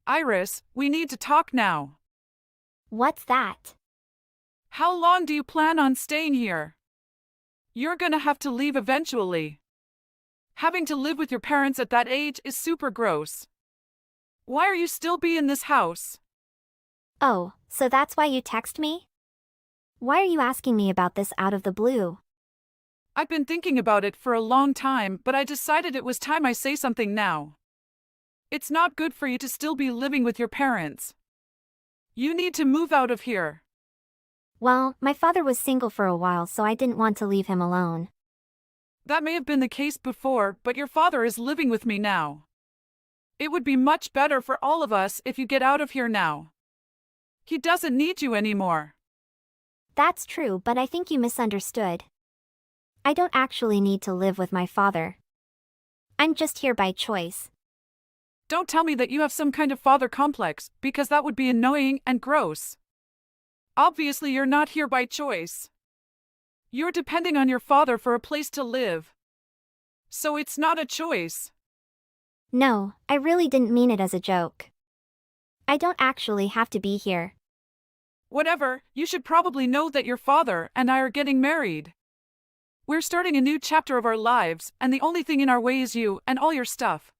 Iris, we need to talk now. What's that? How long do you plan on staying here? You're gonna have to leave eventually. Having to live with your parents at that age is super gross. Why are you still in this house? Oh, so that's why you text me? Why are you asking me about this out of the blue? I've been thinking about it for a long time, but I decided it was time I say something now. It's not good for you to still be living with your parents. You need to move out of here. Well, my father was single for a while, so I didn't want to leave him alone. That may have been the case before, but your father is living with me now. It would be much better for all of us if you get out of here now. He doesn't need you anymore. That's true, but I think you misunderstood. I don't actually need to live with my father. I'm just here by choice. Don't tell me that you have some kind of father complex, because that would be annoying and gross. Obviously, you're not here by choice. You're depending on your father for a place to live. So it's not a choice. No, I really didn't mean it as a joke. I don't actually have to be here. Whatever, you should probably know that your father and I are getting married. We're starting a new chapter of our lives, and the only thing in our way is you and all your stuff.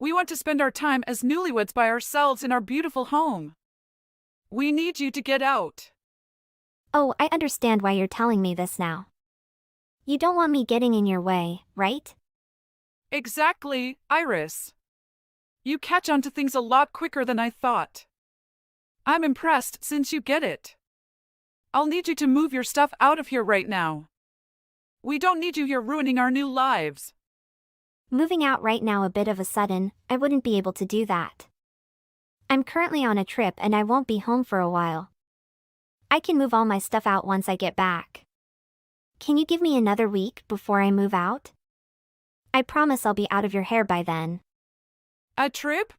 We want to spend our time as newlyweds by ourselves in our beautiful home. We need you to get out. Oh, I understand why you're telling me this now. You don't want me getting in your way, right? Exactly, Iris. You catch on to things a lot quicker than I thought. I'm impressed since you get it. I'll need you to move your stuff out of here right now. We don't need you here ruining our new lives. Moving out right now a bit of a sudden, I wouldn't be able to do that. I'm currently on a trip and I won't be home for a while. I can move all my stuff out once I get back. Can you give me another week before I move out? I promise I'll be out of your hair by then. A trip?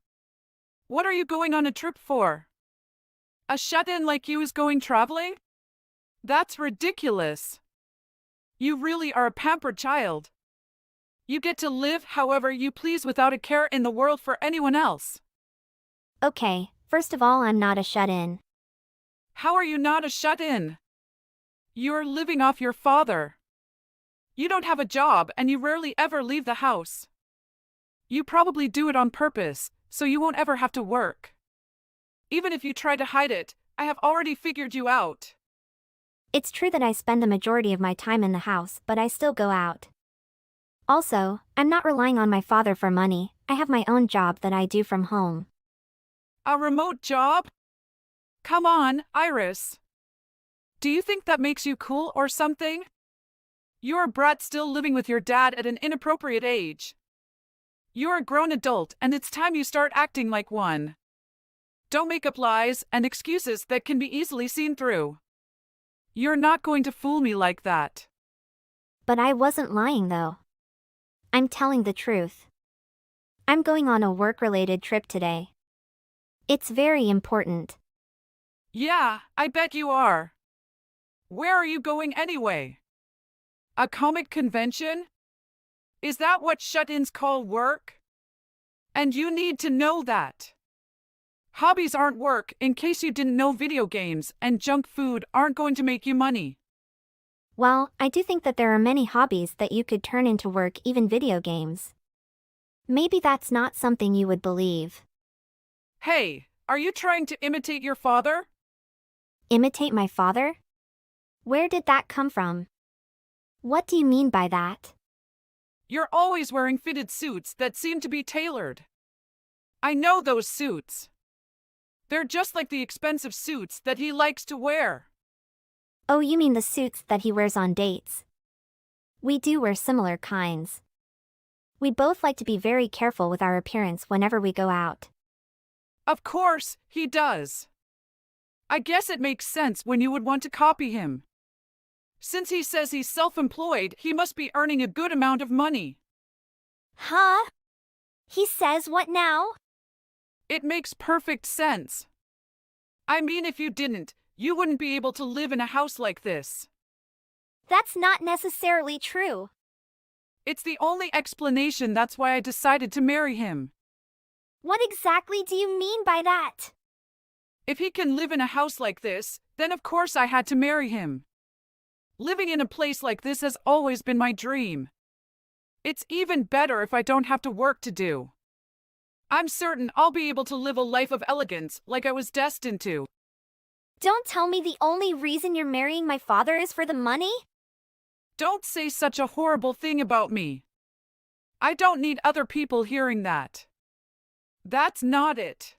What are you going on a trip for? A shut-in like you is going traveling? That's ridiculous. You really are a pampered child. You get to live however you please without a care in the world for anyone else. Okay, first of all, I'm not a shut-in. How are you not a shut-in? You're living off your father. You don't have a job and you rarely ever leave the house. You probably do it on purpose, so you won't ever have to work. Even if you try to hide it, I have already figured you out. It's true that I spend the majority of my time in the house, but I still go out. Also, I'm not relying on my father for money. I have my own job that I do from home. A remote job? Come on, Iris. Do you think that makes you cool or something? You're a brat still living with your dad at an inappropriate age. You're a grown adult and it's time you start acting like one. Don't make up lies and excuses that can be easily seen through. You're not going to fool me like that. But I wasn't lying though. I'm telling the truth. I'm going on a work-related trip today. It's very important. Yeah, I bet you are. Where are you going anyway? A comic convention? Is that what shut-ins call work? And you need to know that. Hobbies aren't work, in case you didn't know. Video games and junk food aren't going to make you money. Well, I do think that there are many hobbies that you could turn into work, even video games. Maybe that's not something you would believe. Hey, are you trying to imitate your father? Imitate my father? Where did that come from? What do you mean by that? You're always wearing fitted suits that seem to be tailored. I know those suits. They're just like the expensive suits that he likes to wear. Oh, you mean the suits that he wears on dates? We do wear similar kinds. We both like to be very careful with our appearance whenever we go out. Of course, he does. I guess it makes sense when you would want to copy him. Since he says he's self-employed, he must be earning a good amount of money. Huh? He says what now? It makes perfect sense. I mean, if you didn't, you wouldn't be able to live in a house like this. That's not necessarily true. It's the only explanation. That's why I decided to marry him. What exactly do you mean by that? If he can live in a house like this, then of course I had to marry him. Living in a place like this has always been my dream. It's even better if I don't have to work to do. I'm certain I'll be able to live a life of elegance like I was destined to. Don't tell me the only reason you're marrying my father is for the money? Don't say such a horrible thing about me. I don't need other people hearing that. That's not it.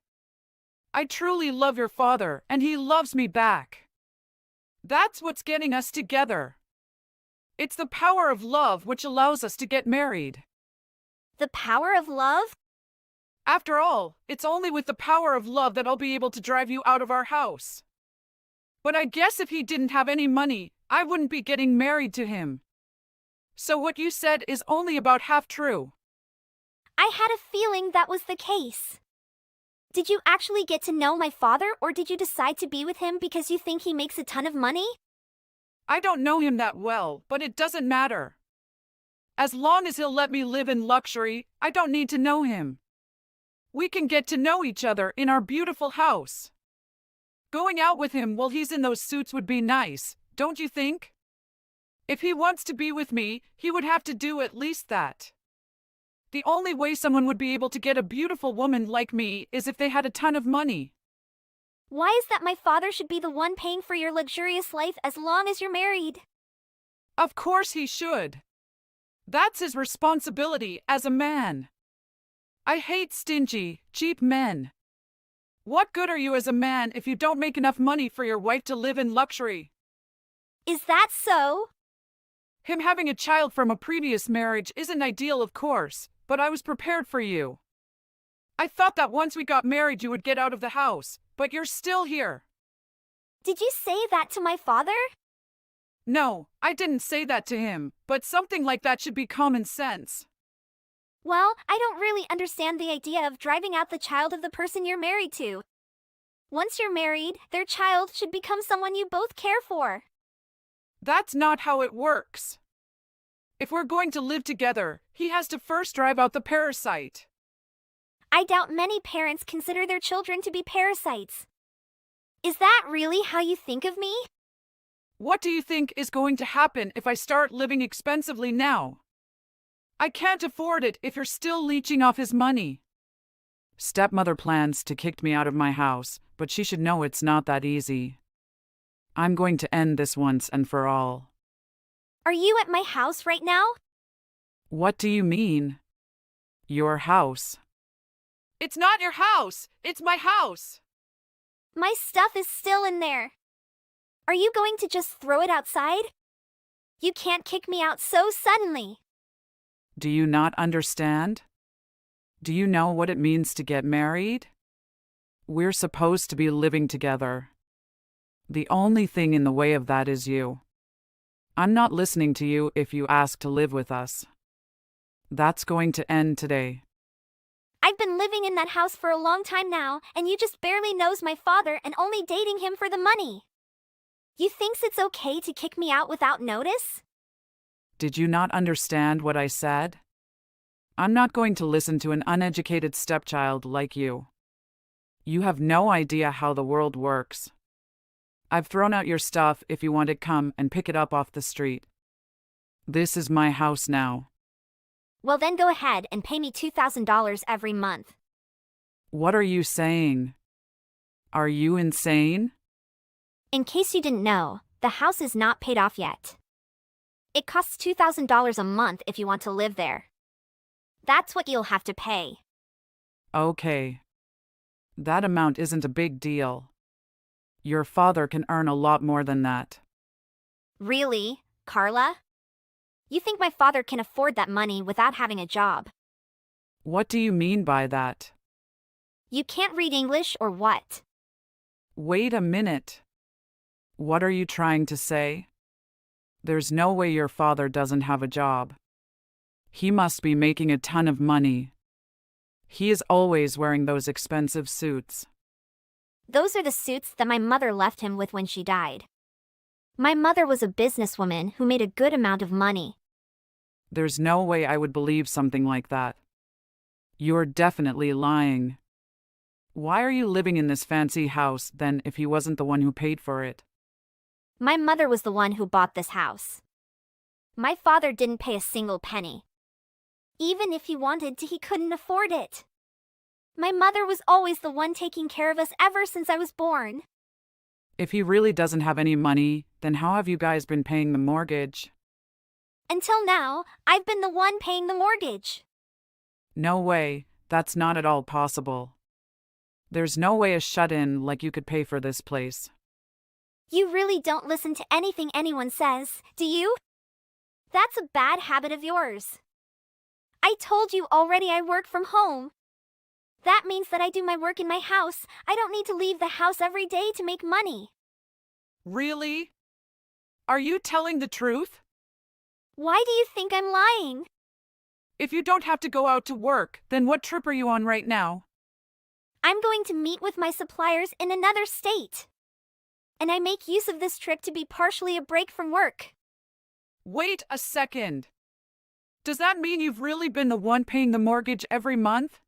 I truly love your father, and he loves me back. That's what's getting us together. It's the power of love which allows us to get married. The power of love? After all, it's only with the power of love that I'll be able to drive you out of our house. But I guess if he didn't have any money, I wouldn't be getting married to him. So what you said is only about half true. I had a feeling that was the case. Did you actually get to know my father, or did you decide to be with him because you think he makes a ton of money? I don't know him that well, but it doesn't matter. As long as he'll let me live in luxury, I don't need to know him. We can get to know each other in our beautiful house. Going out with him while he's in those suits would be nice, don't you think? If he wants to be with me, he would have to do at least that. The only way someone would be able to get a beautiful woman like me is if they had a ton of money. Why is that my father should be the one paying for your luxurious life as long as you're married? Of course he should. That's his responsibility as a man. I hate stingy, cheap men. What good are you as a man if you don't make enough money for your wife to live in luxury? Is that so? Him having a child from a previous marriage isn't ideal, of course, but I was prepared for you. I thought that once we got married you would get out of the house, but you're still here. Did you say that to my father? No, I didn't say that to him, but something like that should be common sense. Well, I don't really understand the idea of driving out the child of the person you're married to. Once you're married, their child should become someone you both care for. That's not how it works. If we're going to live together, he has to first drive out the parasite. I doubt many parents consider their children to be parasites. Is that really how you think of me? What do you think is going to happen if I start living expensively now? I can't afford it if you're still leeching off his money. Stepmother plans to kick me out of my house, but she should know it's not that easy. I'm going to end this once and for all. Are you at my house right now? What do you mean? Your house? It's not your house! It's my house! My stuff is still in there. Are you going to just throw it outside? You can't kick me out so suddenly. Do you not understand? Do you know what it means to get married? We're supposed to be living together. The only thing in the way of that is you. I'm not listening to you if you ask to live with us. That's going to end today. I've been living in that house for a long time now, and you just barely knows my father and only dating him for the money. You thinks it's okay to kick me out without notice? Did you not understand what I said? I'm not going to listen to an uneducated stepchild like you. You have no idea how the world works. I've thrown out your stuff. If you want it, come and pick it up off the street. This is my house now. Well, then go ahead and pay me $2,000 every month. What are you saying? Are you insane? In case you didn't know, the house is not paid off yet. It costs $2,000 a month if you want to live there. That's what you'll have to pay. Okay. That amount isn't a big deal. Your father can earn a lot more than that. Really, Carla? You think my father can afford that money without having a job? What do you mean by that? You can't read English or what? Wait a minute. What are you trying to say? There's no way your father doesn't have a job. He must be making a ton of money. He is always wearing those expensive suits. Those are the suits that my mother left him with when she died. My mother was a businesswoman who made a good amount of money. There's no way I would believe something like that. You're definitely lying. Why are you living in this fancy house then if he wasn't the one who paid for it? My mother was the one who bought this house. My father didn't pay a single penny. Even if he wanted to, he couldn't afford it. My mother was always the one taking care of us ever since I was born. If he really doesn't have any money, then how have you guys been paying the mortgage? Until now, I've been the one paying the mortgage. No way, that's not at all possible. There's no way a shut-in like you could pay for this place. You really don't listen to anything anyone says, do you? That's a bad habit of yours. I told you already I work from home. That means that I do my work in my house. I don't need to leave the house every day to make money. Really? Are you telling the truth? Why do you think I'm lying? If you don't have to go out to work, then what trip are you on right now? I'm going to meet with my suppliers in another state. And I make use of this trip to be partially a break from work. Wait a second. Does that mean you've really been the one paying the mortgage every month?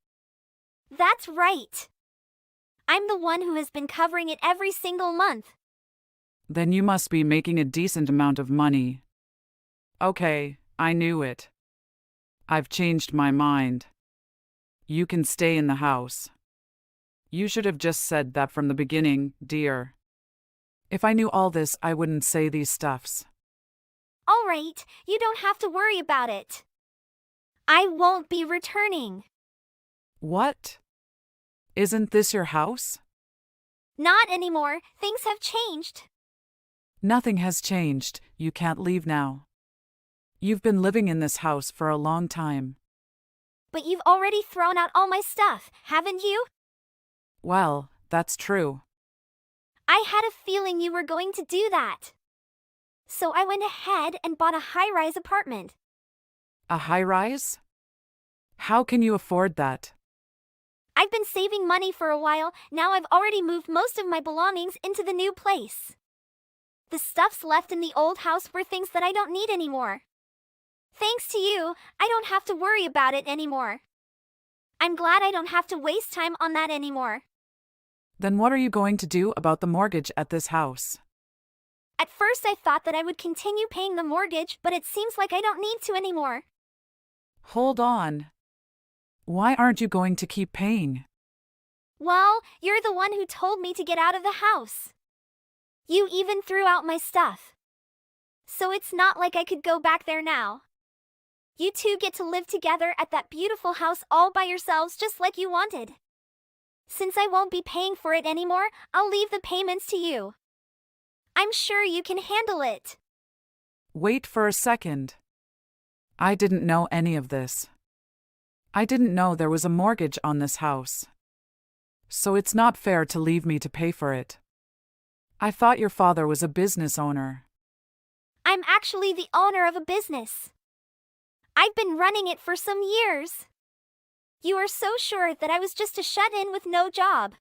That's right. I'm the one who has been covering it every single month. Then you must be making a decent amount of money. Okay, I knew it. I've changed my mind. You can stay in the house. You should have just said that from the beginning, dear. If I knew all this, I wouldn't say these stuffs. All right, you don't have to worry about it. I won't be returning. What? Isn't this your house? Not anymore. Things have changed. Nothing has changed. You can't leave now. You've been living in this house for a long time. But you've already thrown out all my stuff, haven't you? Well, that's true. I had a feeling you were going to do that. So I went ahead and bought a high-rise apartment. A high-rise? How can you afford that? I've been saving money for a while. Now I've already moved most of my belongings into the new place. The stuffs left in the old house were things that I don't need anymore. Thanks to you, I don't have to worry about it anymore. I'm glad I don't have to waste time on that anymore. Then what are you going to do about the mortgage at this house? At first I thought that I would continue paying the mortgage, but it seems like I don't need to anymore. Hold on. Why aren't you going to keep paying? Well, you're the one who told me to get out of the house. You even threw out my stuff. So it's not like I could go back there now. You two get to live together at that beautiful house all by yourselves just like you wanted. Since I won't be paying for it anymore, I'll leave the payments to you. I'm sure you can handle it. Wait for a second. I didn't know any of this. I didn't know there was a mortgage on this house. So it's not fair to leave me to pay for it. I thought your father was a business owner. I'm actually the owner of a business. I've been running it for some years. You are so sure that I was just a shut-in with no job.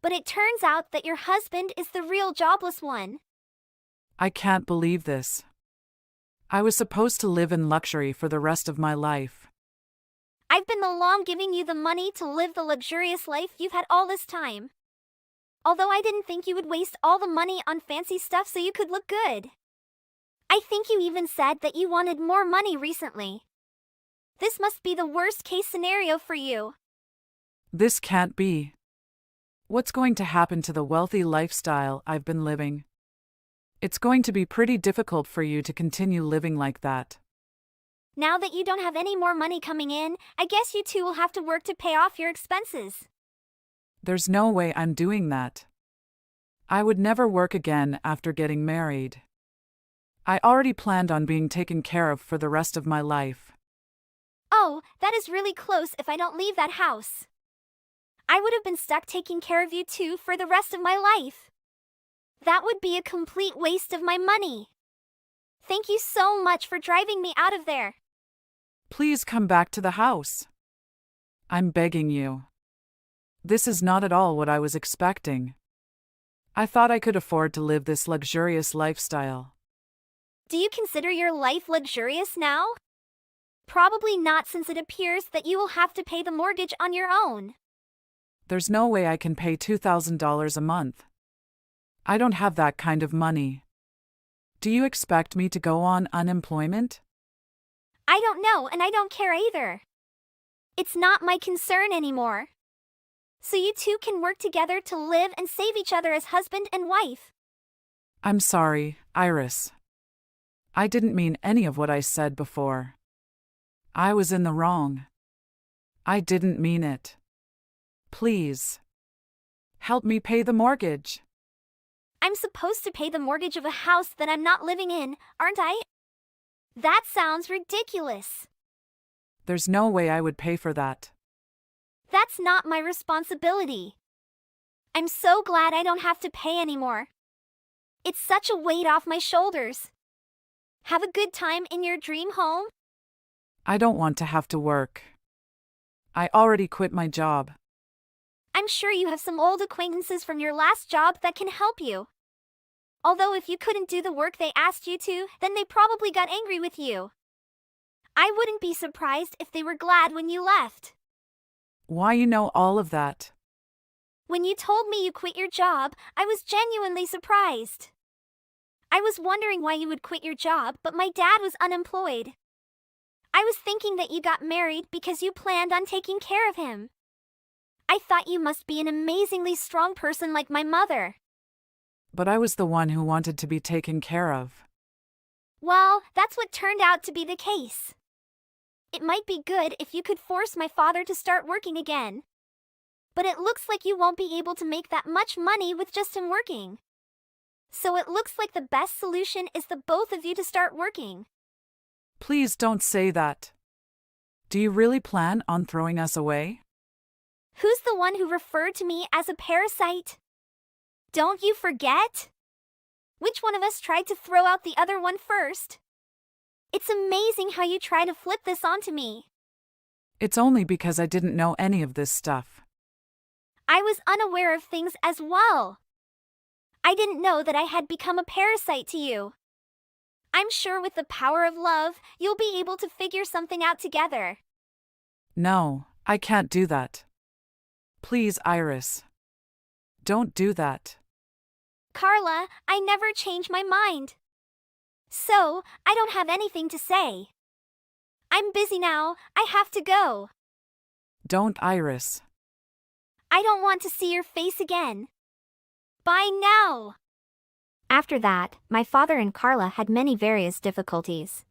But it turns out that your husband is the real jobless one. I can't believe this. I was supposed to live in luxury for the rest of my life. I've been the one giving you the money to live the luxurious life you've had all this time. Although I didn't think you would waste all the money on fancy stuff so you could look good. I think you even said that you wanted more money recently. This must be the worst case scenario for you. This can't be. What's going to happen to the wealthy lifestyle I've been living? It's going to be pretty difficult for you to continue living like that. Now that you don't have any more money coming in, I guess you two will have to work to pay off your expenses. There's no way I'm doing that. I would never work again after getting married. I already planned on being taken care of for the rest of my life. Oh, that is really close if I don't leave that house. I would have been stuck taking care of you two for the rest of my life. That would be a complete waste of my money. Thank you so much for driving me out of there. Please come back to the house. I'm begging you. This is not at all what I was expecting. I thought I could afford to live this luxurious lifestyle. Do you consider your life luxurious now? Probably not, since it appears that you will have to pay the mortgage on your own. There's no way I can pay $2,000 a month. I don't have that kind of money. Do you expect me to go on unemployment? I don't know, and I don't care either. It's not my concern anymore. So you two can work together to live and save each other as husband and wife. I'm sorry, Iris. I didn't mean any of what I said before. I was in the wrong. I didn't mean it. Please. Help me pay the mortgage. I'm supposed to pay the mortgage of a house that I'm not living in, aren't I? That sounds ridiculous. There's no way I would pay for that. That's not my responsibility. I'm so glad I don't have to pay anymore. It's such a weight off my shoulders. Have a good time in your dream home? I don't want to have to work. I already quit my job. I'm sure you have some old acquaintances from your last job that can help you. Although if you couldn't do the work they asked you to, then they probably got angry with you. I wouldn't be surprised if they were glad when you left. Why you know all of that? When you told me you quit your job, I was genuinely surprised. I was wondering why you would quit your job, but my dad was unemployed. I was thinking that you got married because you planned on taking care of him. I thought you must be an amazingly strong person like my mother. But I was the one who wanted to be taken care of. Well, that's what turned out to be the case. It might be good if you could force my father to start working again. But it looks like you won't be able to make that much money with just him working. So it looks like the best solution is the both of you to start working. Please don't say that. Do you really plan on throwing us away? Who's the one who referred to me as a parasite? Don't you forget? Which one of us tried to throw out the other one first? It's amazing how you try to flip this onto me. It's only because I didn't know any of this stuff. I was unaware of things as well. I didn't know that I had become a parasite to you. I'm sure with the power of love, you'll be able to figure something out together. No, I can't do that. Please, Iris. Don't do that. Carla, I never change my mind. So, I don't have anything to say. I'm busy now, I have to go. Don't, Iris. I don't want to see your face again. Bye now. After that, my father and Carla had many various difficulties.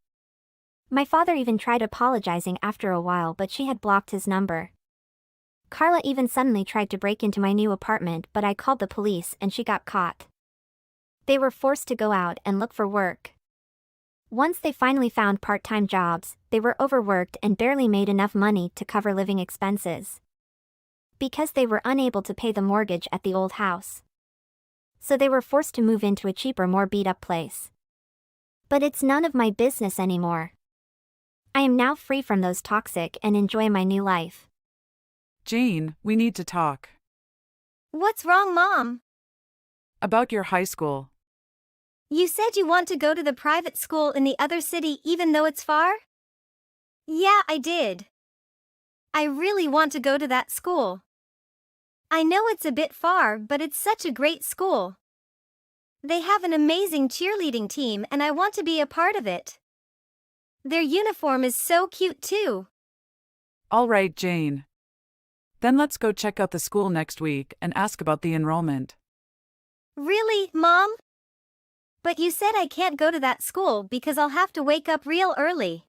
My father even tried apologizing after a while, but she had blocked his number. Carla even suddenly tried to break into my new apartment, but I called the police and she got caught. They were forced to go out and look for work. Once they finally found part-time jobs, they were overworked and barely made enough money to cover living expenses. Because they were unable to pay the mortgage at the old house. So they were forced to move into a cheaper, more beat-up place. But it's none of my business anymore. I am now free from those toxic and enjoy my new life. Jane, we need to talk. What's wrong, Mom? About your high school. You said you want to go to the private school in the other city even though it's far? Yeah, I did. I really want to go to that school. I know it's a bit far, but it's such a great school. They have an amazing cheerleading team and I want to be a part of it. Their uniform is so cute too. All right, Jane. Then let's go check out the school next week and ask about the enrollment. Really, Mom? But you said I can't go to that school because I'll have to wake up real early.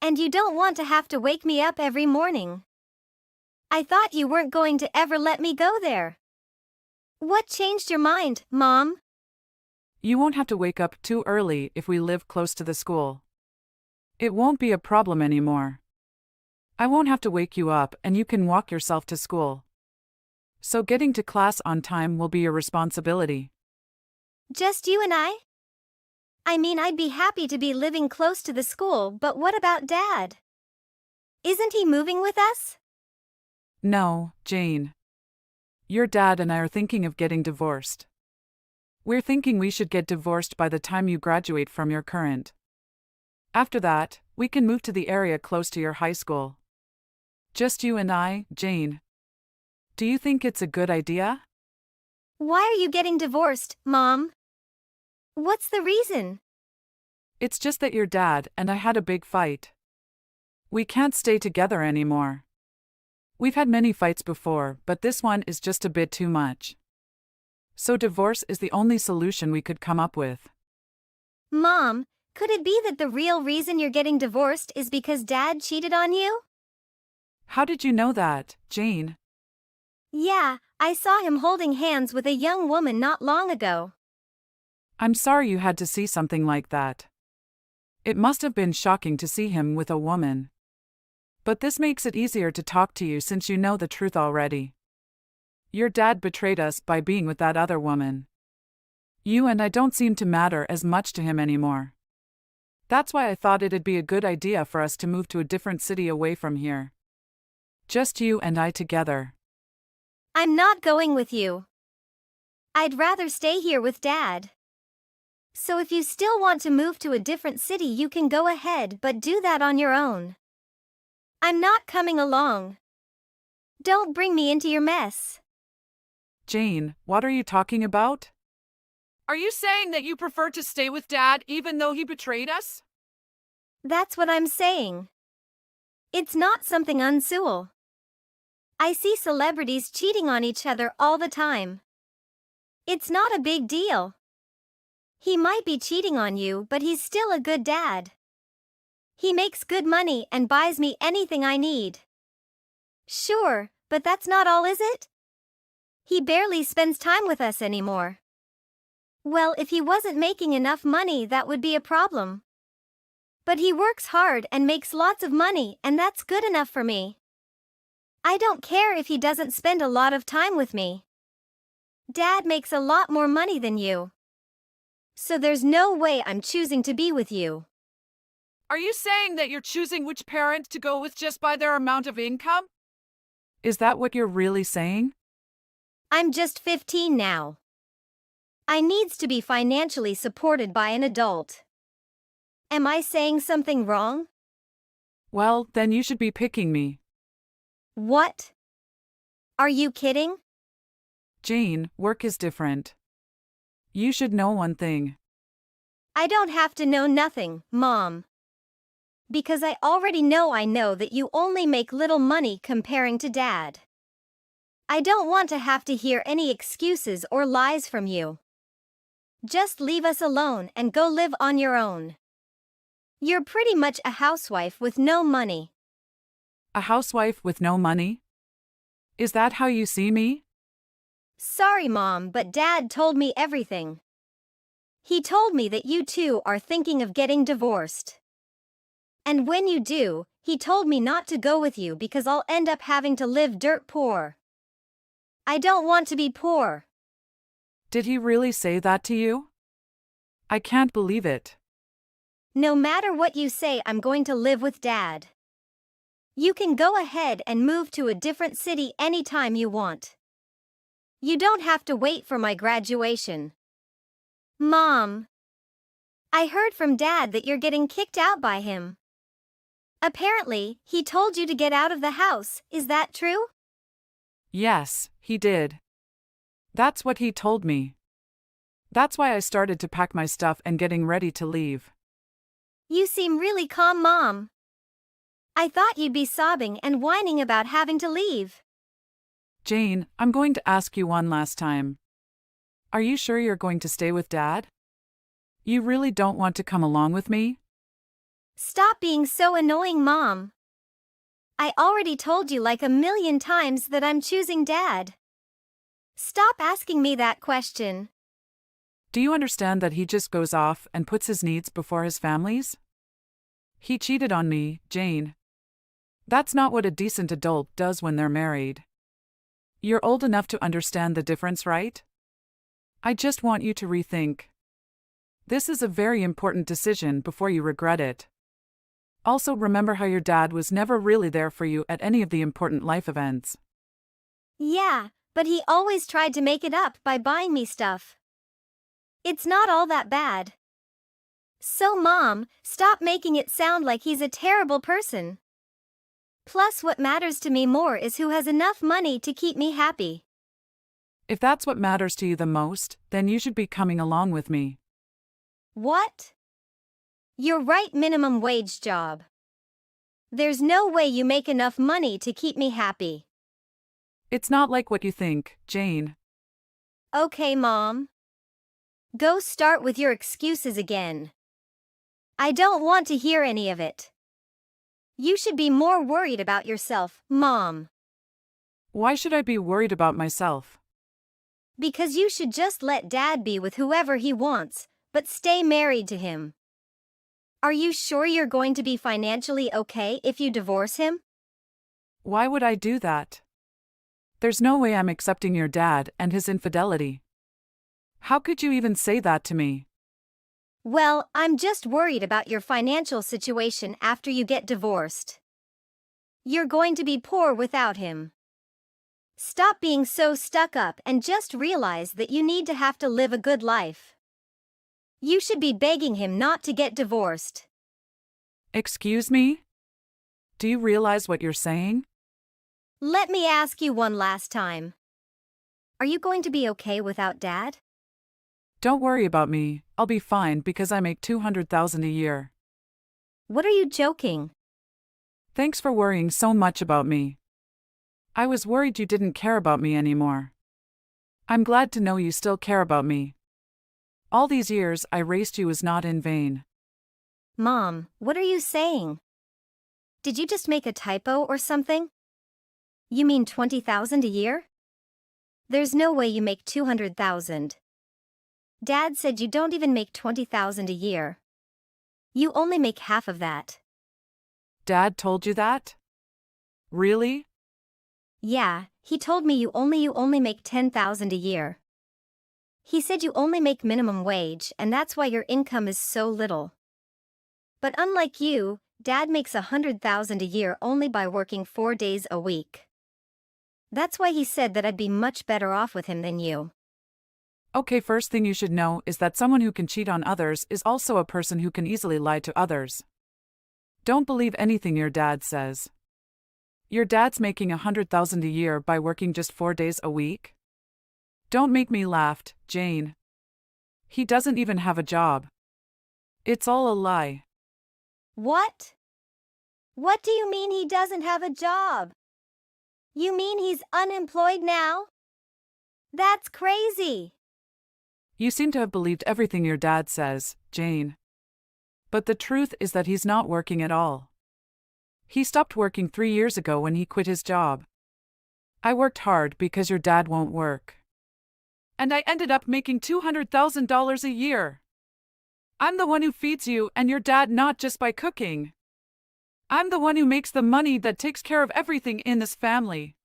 And you don't want to have to wake me up every morning. I thought you weren't going to ever let me go there. What changed your mind, Mom? You won't have to wake up too early if we live close to the school. It won't be a problem anymore. I won't have to wake you up and you can walk yourself to school. So getting to class on time will be your responsibility. Just you and I? I mean, I'd be happy to be living close to the school, but what about Dad? Isn't he moving with us? No, Jane. Your dad and I are thinking of getting divorced. We're thinking we should get divorced by the time you graduate from your current. After that, we can move to the area close to your high school. Just you and I, Jane. Do you think it's a good idea? Why are you getting divorced, Mom? What's the reason? It's just that your dad and I had a big fight. We can't stay together anymore. We've had many fights before, but this one is just a bit too much. So divorce is the only solution we could come up with. Mom, could it be that the real reason you're getting divorced is because Dad cheated on you? How did you know that, Jane? Yeah, I saw him holding hands with a young woman not long ago. I'm sorry you had to see something like that. It must have been shocking to see him with a woman. But this makes it easier to talk to you since you know the truth already. Your dad betrayed us by being with that other woman. You and I don't seem to matter as much to him anymore. That's why I thought it'd be a good idea for us to move to a different city away from here. Just you and I together. I'm not going with you. I'd rather stay here with Dad. So if you still want to move to a different city, you can go ahead, but do that on your own. I'm not coming along. Don't bring me into your mess. Jane, what are you talking about? Are you saying that you prefer to stay with Dad even though he betrayed us? That's what I'm saying. It's not something unusual. I see celebrities cheating on each other all the time. It's not a big deal. He might be cheating on you, but he's still a good dad. He makes good money and buys me anything I need. Sure, but that's not all, is it? He barely spends time with us anymore. Well, if he wasn't making enough money, that would be a problem. But he works hard and makes lots of money, and that's good enough for me. I don't care if he doesn't spend a lot of time with me. Dad makes a lot more money than you. So there's no way I'm choosing to be with you. Are you saying that you're choosing which parent to go with just by their amount of income? Is that what you're really saying? I'm just 15 now. I needs to be financially supported by an adult. Am I saying something wrong? Well, then you should be picking me. What? Are you kidding? Jane, work is different. You should know one thing. I don't have to know nothing, Mom. Because I already know that you only make little money comparing to Dad. I don't want to have to hear any excuses or lies from you. Just leave us alone and go live on your own. You're pretty much a housewife with no money. A housewife with no money? Is that how you see me? Sorry, Mom, but Dad told me everything. He told me that you two are thinking of getting divorced. And when you do, he told me not to go with you because I'll end up having to live dirt poor. I don't want to be poor. Did he really say that to you? I can't believe it. No matter what you say, I'm going to live with Dad. You can go ahead and move to a different city anytime you want. You don't have to wait for my graduation. Mom, I heard from Dad that you're getting kicked out by him. Apparently, he told you to get out of the house, is that true? Yes, he did. That's what he told me. That's why I started to pack my stuff and getting ready to leave. You seem really calm, Mom. I thought you'd be sobbing and whining about having to leave. Jane, I'm going to ask you one last time. Are you sure you're going to stay with Dad? You really don't want to come along with me? Stop being so annoying, Mom. I already told you like a million times that I'm choosing Dad. Stop asking me that question. Do you understand that he just goes off and puts his needs before his family's? He cheated on me, Jane. That's not what a decent adult does when they're married. You're old enough to understand the difference, right? I just want you to rethink. This is a very important decision before you regret it. Also, remember how your dad was never really there for you at any of the important life events. Yeah, but he always tried to make it up by buying me stuff. It's not all that bad. So, Mom, stop making it sound like he's a terrible person. Plus, what matters to me more is who has enough money to keep me happy. If that's what matters to you the most, then you should be coming along with me. What? You're right, minimum wage job. There's no way you make enough money to keep me happy. It's not like what you think, Jane. Okay, Mom. Go start with your excuses again. I don't want to hear any of it. You should be more worried about yourself, Mom. Why should I be worried about myself? Because you should just let Dad be with whoever he wants, but stay married to him. Are you sure you're going to be financially okay if you divorce him? Why would I do that? There's no way I'm accepting your dad and his infidelity. How could you even say that to me? Well, I'm just worried about your financial situation after you get divorced. You're going to be poor without him. Stop being so stuck up and just realize that you need to have to live a good life. You should be begging him not to get divorced. Excuse me? Do you realize what you're saying? Let me ask you one last time. Are you going to be okay without Dad? Don't worry about me, I'll be fine because I make $200,000 a year. What are you joking? Thanks for worrying so much about me. I was worried you didn't care about me anymore. I'm glad to know you still care about me. All these years I raised you was not in vain. Mom, what are you saying? Did you just make a typo or something? You mean 20,000 a year? There's no way you make 200,000. Dad said you don't even make 20,000 a year. You only make half of that. Dad told you that? Really? Yeah, he told me you only make 10,000 a year. He said you only make minimum wage and that's why your income is so little. But unlike you, Dad makes 100,000 a year only by working 4 days a week. That's why he said that I'd be much better off with him than you. Okay, first thing you should know is that someone who can cheat on others is also a person who can easily lie to others. Don't believe anything your dad says. Your dad's making 100,000 a year by working just 4 days a week? Don't make me laugh, Jane. He doesn't even have a job. It's all a lie. What? What do you mean he doesn't have a job? You mean he's unemployed now? That's crazy. You seem to have believed everything your dad says, Jane. But the truth is that he's not working at all. He stopped working 3 years ago when he quit his job. I worked hard because your dad won't work. And I ended up making $200,000 a year. I'm the one who feeds you and your dad not just by cooking. I'm the one who makes the money that takes care of everything in this family.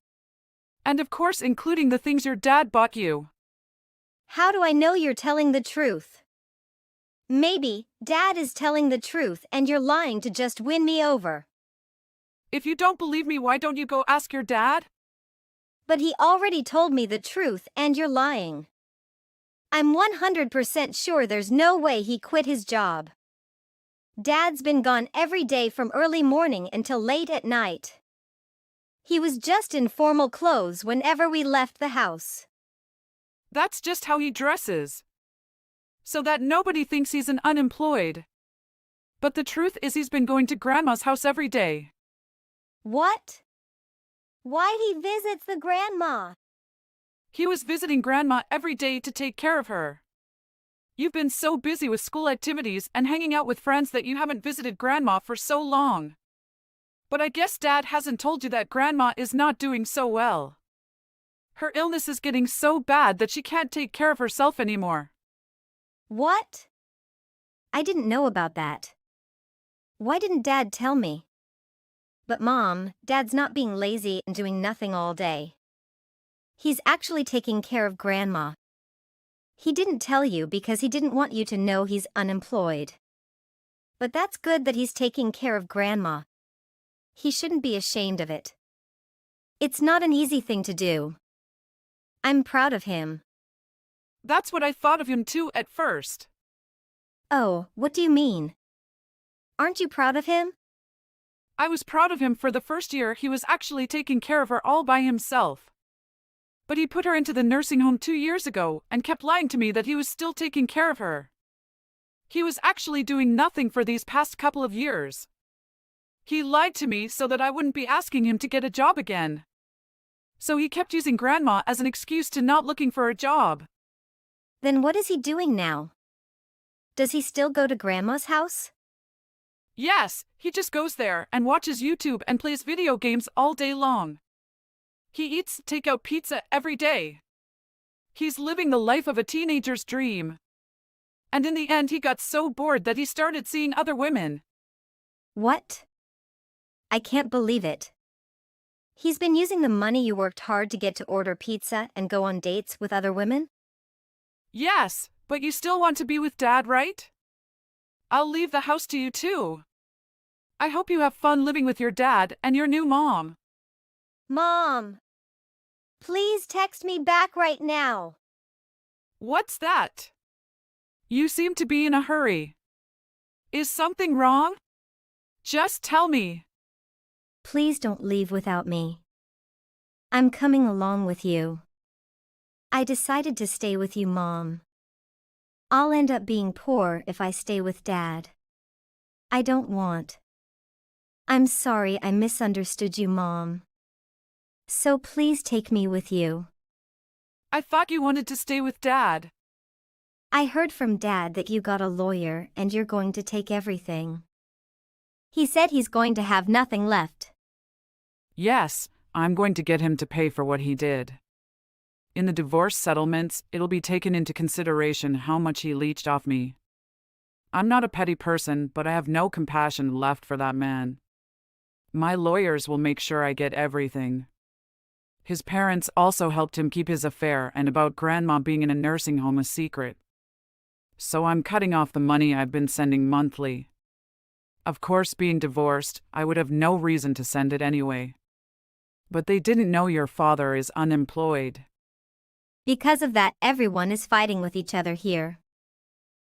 And of course including the things your dad bought you. How do I know you're telling the truth? Maybe Dad is telling the truth and you're lying to just win me over. If you don't believe me, why don't you go ask your dad? But he already told me the truth and you're lying. I'm 100% sure there's no way he quit his job. Dad's been gone every day from early morning until late at night. He was just in formal clothes whenever we left the house. That's just how he dresses. So that nobody thinks he's an unemployed. But the truth is he's been going to Grandma's house every day. What? Why he visits the grandma? He was visiting Grandma every day to take care of her. You've been so busy with school activities and hanging out with friends that you haven't visited Grandma for so long. But I guess Dad hasn't told you that Grandma is not doing so well. Her illness is getting so bad that she can't take care of herself anymore. What? I didn't know about that. Why didn't Dad tell me? But Mom, Dad's not being lazy and doing nothing all day. He's actually taking care of Grandma. He didn't tell you because he didn't want you to know he's unemployed. But that's good that he's taking care of Grandma. He shouldn't be ashamed of it. It's not an easy thing to do. I'm proud of him. That's what I thought of him too at first. Oh, what do you mean? Aren't you proud of him? I was proud of him for the first year he was actually taking care of her all by himself. But he put her into the nursing home 2 years ago and kept lying to me that he was still taking care of her. He was actually doing nothing for these past couple of years. He lied to me so that I wouldn't be asking him to get a job again. So he kept using Grandma as an excuse to not looking for a job. Then what is he doing now? Does he still go to Grandma's house? Yes, he just goes there and watches YouTube and plays video games all day long. He eats takeout pizza every day. He's living the life of a teenager's dream. And in the end, he got so bored that he started seeing other women. What? I can't believe it. He's been using the money you worked hard to get to order pizza and go on dates with other women? Yes, but you still want to be with Dad, right? I'll leave the house to you too. I hope you have fun living with your dad and your new mom. Mom! Please text me back right now. What's that? You seem to be in a hurry. Is something wrong? Just tell me. Please don't leave without me. I'm coming along with you. I decided to stay with you, Mom. I'll end up being poor if I stay with Dad. I don't want. I'm sorry I misunderstood you, Mom. So please take me with you. I thought you wanted to stay with Dad. I heard from Dad that you got a lawyer and you're going to take everything. He said he's going to have nothing left. Yes, I'm going to get him to pay for what he did. In the divorce settlements, it'll be taken into consideration how much he leached off me. I'm not a petty person, but I have no compassion left for that man. My lawyers will make sure I get everything. His parents also helped him keep his affair and about Grandma being in a nursing home a secret. So I'm cutting off the money I've been sending monthly. Of course, being divorced, I would have no reason to send it anyway. But they didn't know your father is unemployed. Because of that, everyone is fighting with each other here.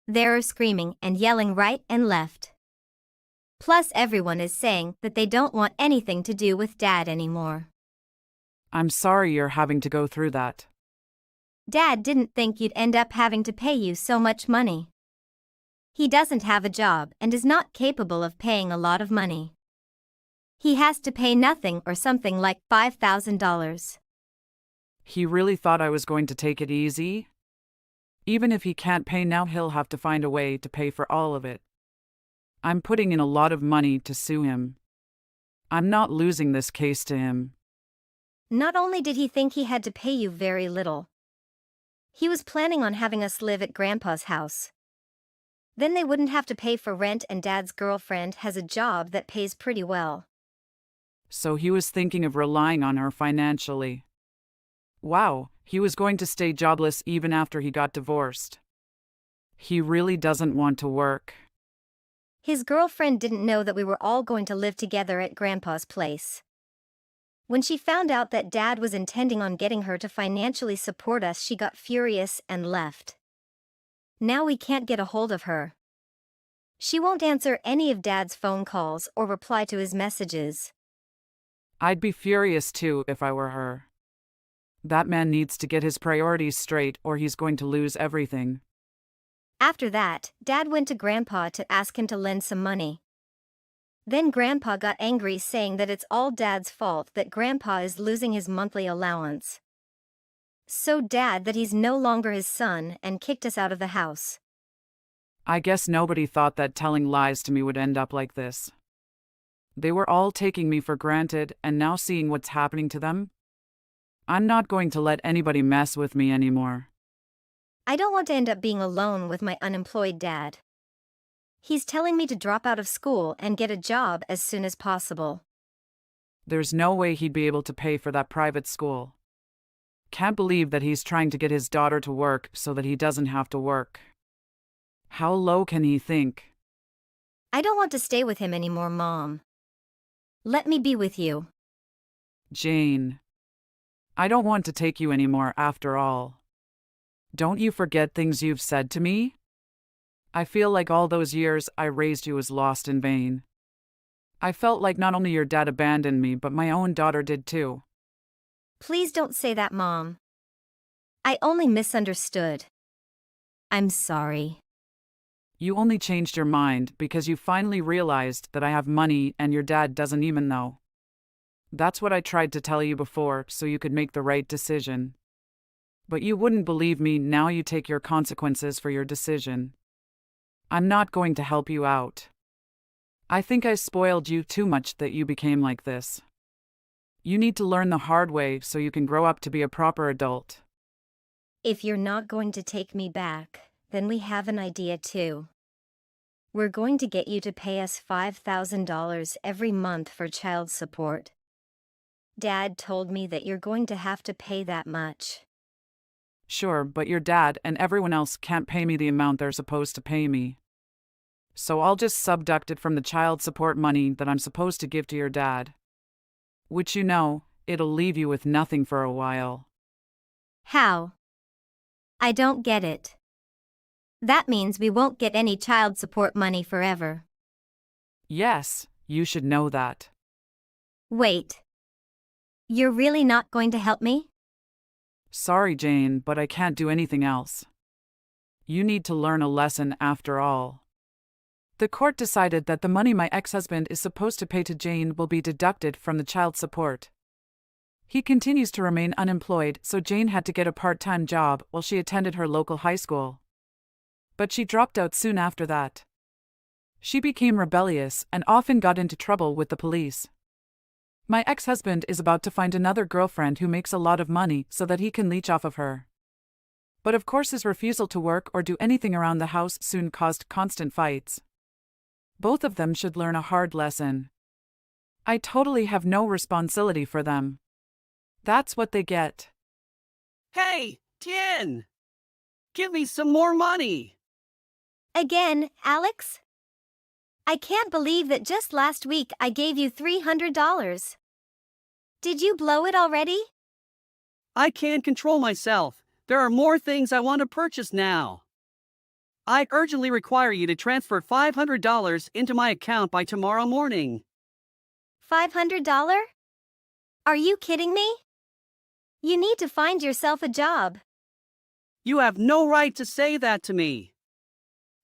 They're screaming and yelling right and left. Plus, everyone is saying that they don't want anything to do with Dad anymore. I'm sorry you're having to go through that. Dad didn't think you'd end up having to pay you so much money. He doesn't have a job and is not capable of paying a lot of money. He has to pay nothing or something like $5,000. He really thought I was going to take it easy? Even if he can't pay now, he'll have to find a way to pay for all of it. I'm putting in a lot of money to sue him. I'm not losing this case to him. Not only did he think he had to pay you very little, he was planning on having us live at Grandpa's house. Then they wouldn't have to pay for rent and Dad's girlfriend has a job that pays pretty well. So he was thinking of relying on her financially. Wow, he was going to stay jobless even after he got divorced. He really doesn't want to work. His girlfriend didn't know that we were all going to live together at Grandpa's place. When she found out that Dad was intending on getting her to financially support us, she got furious and left. Now we can't get a hold of her. She won't answer any of Dad's phone calls or reply to his messages. I'd be furious too if I were her. That man needs to get his priorities straight or he's going to lose everything. After that, Dad went to Grandpa to ask him to lend some money. Then Grandpa got angry, saying that it's all Dad's fault that Grandpa is losing his monthly allowance. So Dad that he's no longer his son and kicked us out of the house. I guess nobody thought that telling lies to me would end up like this. They were all taking me for granted, and now seeing what's happening to them, I'm not going to let anybody mess with me anymore. I don't want to end up being alone with my unemployed dad. He's telling me to drop out of school and get a job as soon as possible. There's no way he'd be able to pay for that private school. Can't believe that he's trying to get his daughter to work so that he doesn't have to work. How low can he think? I don't want to stay with him anymore, Mom. Let me be with you. Jane. I don't want to take you anymore after all. Don't you forget things you've said to me? I feel like all those years I raised you was lost in vain. I felt like not only your dad abandoned me, but my own daughter did too. Please don't say that, Mom. I only misunderstood. I'm sorry. You only changed your mind because you finally realized that I have money and your dad doesn't even know. That's what I tried to tell you before so you could make the right decision. But you wouldn't believe me. Now you take your consequences for your decision. I'm not going to help you out. I think I spoiled you too much that you became like this. You need to learn the hard way so you can grow up to be a proper adult. If you're not going to take me back, then we have an idea too. We're going to get you to pay us $5,000 every month for child support. Dad told me that you're going to have to pay that much. Sure, but your dad and everyone else can't pay me the amount they're supposed to pay me. So I'll just subduct it from the child support money that I'm supposed to give to your dad. Which it'll leave you with nothing for a while. How? I don't get it. That means we won't get any child support money forever. Yes, you should know that. Wait. You're really not going to help me? Sorry, Jane, but I can't do anything else. You need to learn a lesson after all. The court decided that the money my ex-husband is supposed to pay to Jane will be deducted from the child support. He continues to remain unemployed, so Jane had to get a part-time job while she attended her local high school. But she dropped out soon after that. She became rebellious and often got into trouble with the police. My ex-husband is about to find another girlfriend who makes a lot of money so that he can leech off of her. But of course his refusal to work or do anything around the house soon caused constant fights. Both of them should learn a hard lesson. I totally have no responsibility for them. That's what they get. Hey, Tien! Give me some more money! Again, Alex? I can't believe that just last week I gave you $300. Did you blow it already? I can't control myself. There are more things I want to purchase now. I urgently require you to transfer $500 into my account by tomorrow morning. $500? Are you kidding me? You need to find yourself a job. You have no right to say that to me.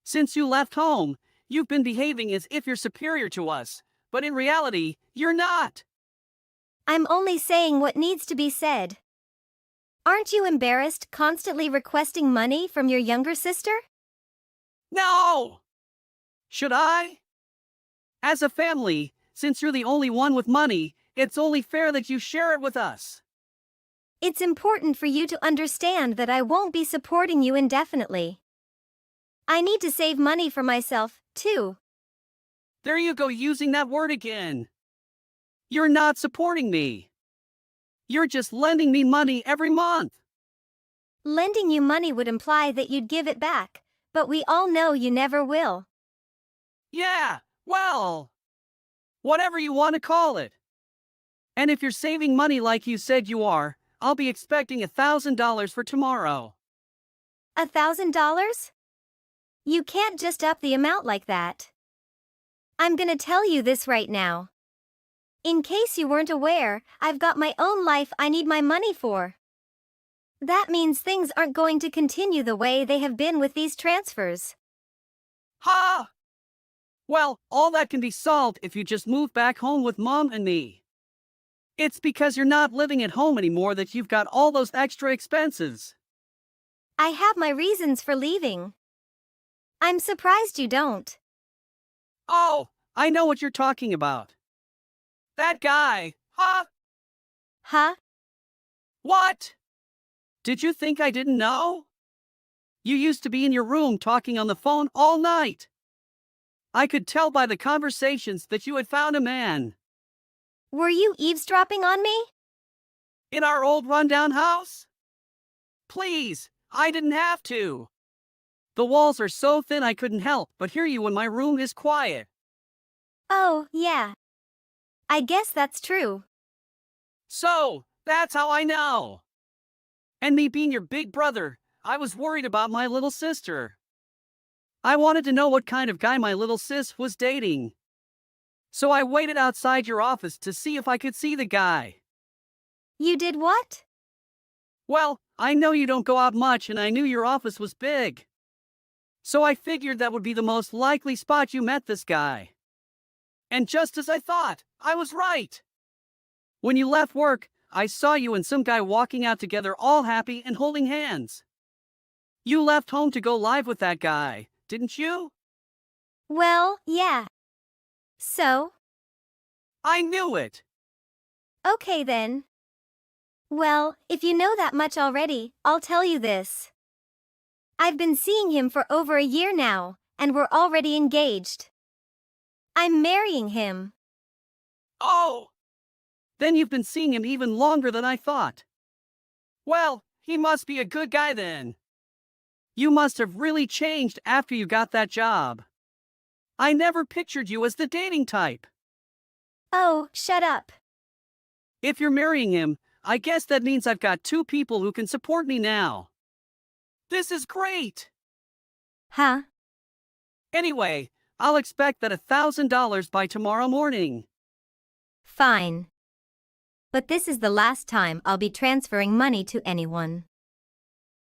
Since you left home, you've been behaving as if you're superior to us, but in reality, you're not. I'm only saying what needs to be said. Aren't you embarrassed constantly requesting money from your younger sister? No! Should I? As a family, since you're the only one with money, it's only fair that you share it with us. It's important for you to understand that I won't be supporting you indefinitely. I need to save money for myself, too. There you go, using that word again. You're not supporting me. You're just lending me money every month. Lending you money would imply that you'd give it back, but we all know you never will. Yeah, well, whatever you want to call it. And if you're saving money like you said you are, I'll be expecting $1,000 for tomorrow. $1,000? You can't just up the amount like that. I'm gonna tell you this right now. In case you weren't aware, I've got my own life I need my money for. That means things aren't going to continue the way they have been with these transfers. Ha! Well, all that can be solved if you just move back home with Mom and me. It's because you're not living at home anymore that you've got all those extra expenses. I have my reasons for leaving. I'm surprised you don't. Oh, I know what you're talking about. That guy, huh? Huh? What? Did you think I didn't know? You used to be in your room talking on the phone all night. I could tell by the conversations that you had found a man. Were you eavesdropping on me? In our old rundown house? Please, I didn't have to. The walls are so thin I couldn't help but hear you when my room is quiet. Oh, yeah. I guess that's true. So, that's how I know. And me being your big brother, I was worried about my little sister. I wanted to know what kind of guy my little sis was dating. So I waited outside your office to see if I could see the guy. You did what? Well, I know you don't go out much and I knew your office was big. So I figured that would be the most likely spot you met this guy. And just as I thought, I was right. When you left work, I saw you and some guy walking out together all happy and holding hands. You left home to go live with that guy, didn't you? Well, yeah. So? I knew it. Okay then. Well, if you know that much already, I'll tell you this. I've been seeing him for over a year now, and we're already engaged. I'm marrying him. Oh! Then you've been seeing him even longer than I thought. Well, he must be a good guy then. You must have really changed after you got that job. I never pictured you as the dating type. Oh, shut up. If you're marrying him, I guess that means I've got two people who can support me now. This is great! Huh? Anyway, I'll expect that $1,000 by tomorrow morning. Fine. But this is the last time I'll be transferring money to anyone.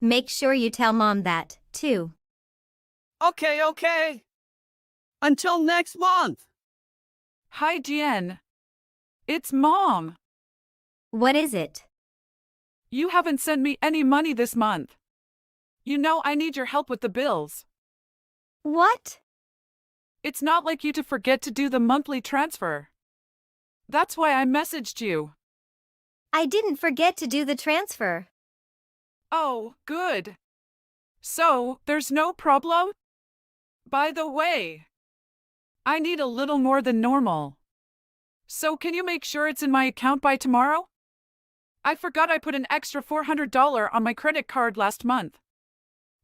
Make sure you tell Mom that, too. Okay. Until next month. Hi, Jen. It's Mom. What is it? You haven't sent me any money this month. You know I need your help with the bills. What? It's not like you to forget to do the monthly transfer. That's why I messaged you. I didn't forget to do the transfer. Oh, good. So, there's no problem? By the way, I need a little more than normal. So can you make sure it's in my account by tomorrow? I forgot I put an extra $400 on my credit card last month.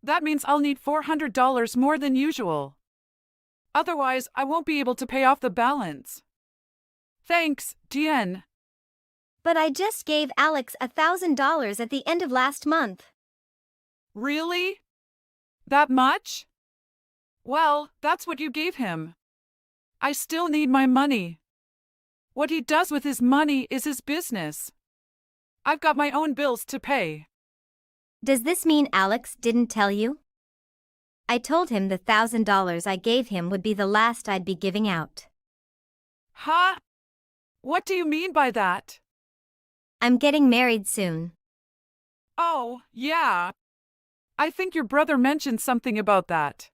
That means I'll need $400 more than usual. Otherwise, I won't be able to pay off the balance. Thanks, Dien. But I just gave Alex $1,000 at the end of last month. Really? That much? Well, that's what you gave him. I still need my money. What he does with his money is his business. I've got my own bills to pay. Does this mean Alex didn't tell you? I told him the $1,000 I gave him would be the last I'd be giving out. Huh? What do you mean by that? I'm getting married soon. Oh, yeah. I think your brother mentioned something about that.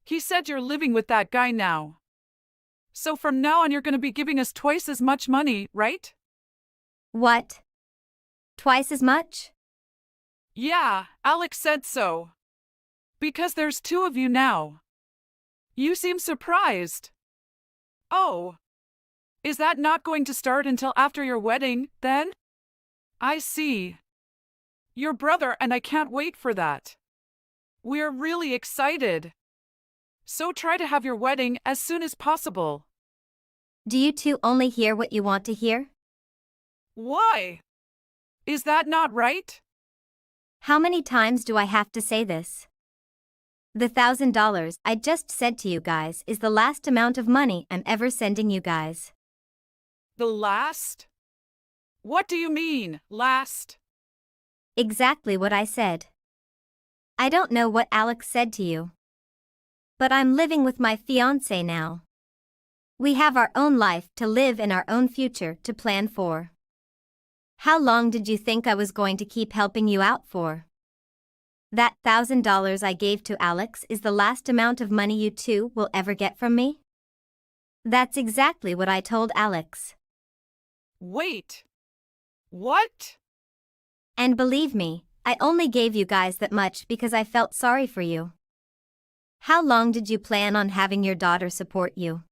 He said you're living with that guy now. So from now on you're going to be giving us twice as much money, right? What? Twice as much? Yeah, Alex said so. Because there's two of you now. You seem surprised. Oh. Is that not going to start until after your wedding, then? I see. Your brother and I can't wait for that. We're really excited. So try to have your wedding as soon as possible. Do you two only hear what you want to hear? Why? Is that not right? How many times do I have to say this? The $1,000 I just said to you guys is the last amount of money I'm ever sending you guys. The last? What do you mean, last? Exactly what I said. I don't know what Alex said to you. But I'm living with my fiancé now. We have our own life to live and our own future to plan for. How long did you think I was going to keep helping you out for? That $1,000 I gave to Alex is the last amount of money you two will ever get from me? That's exactly what I told Alex. Wait. What? And believe me, I only gave you guys that much because I felt sorry for you. How long did you plan on having your daughter support you?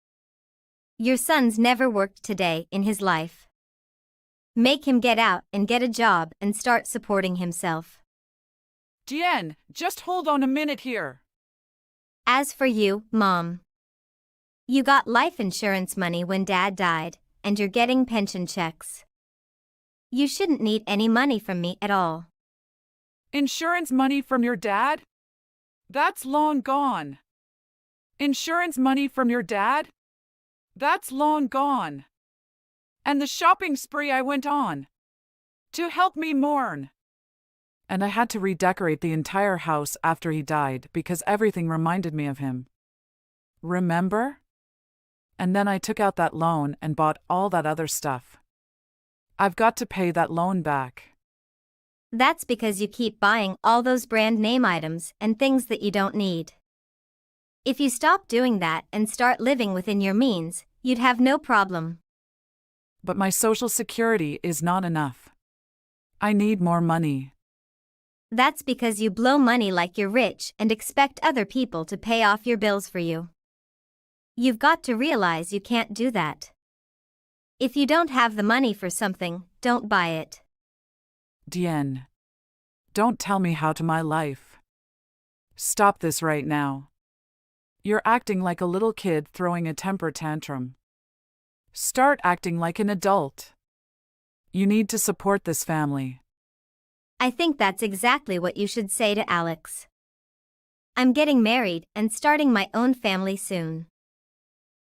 Your son's never worked today in his life. Make him get out and get a job and start supporting himself. Jen, just hold on a minute here. As for you, Mom. You got life insurance money when Dad died, and you're getting pension checks. You shouldn't need any money from me at all. Insurance money from your dad? That's long gone. Insurance money from your dad? That's long gone. And the shopping spree I went on to help me mourn. And I had to redecorate the entire house after he died because everything reminded me of him. Remember? And then I took out that loan and bought all that other stuff. I've got to pay that loan back. That's because you keep buying all those brand name items and things that you don't need. If you stop doing that and start living within your means, you'd have no problem. But my Social Security is not enough. I need more money. That's because you blow money like you're rich and expect other people to pay off your bills for you. You've got to realize you can't do that. If you don't have the money for something, don't buy it. Dien. Don't tell me how to my life. Stop this right now. You're acting like a little kid throwing a temper tantrum. Start acting like an adult. You need to support this family. I think that's exactly what you should say to Alex. I'm getting married and starting my own family soon.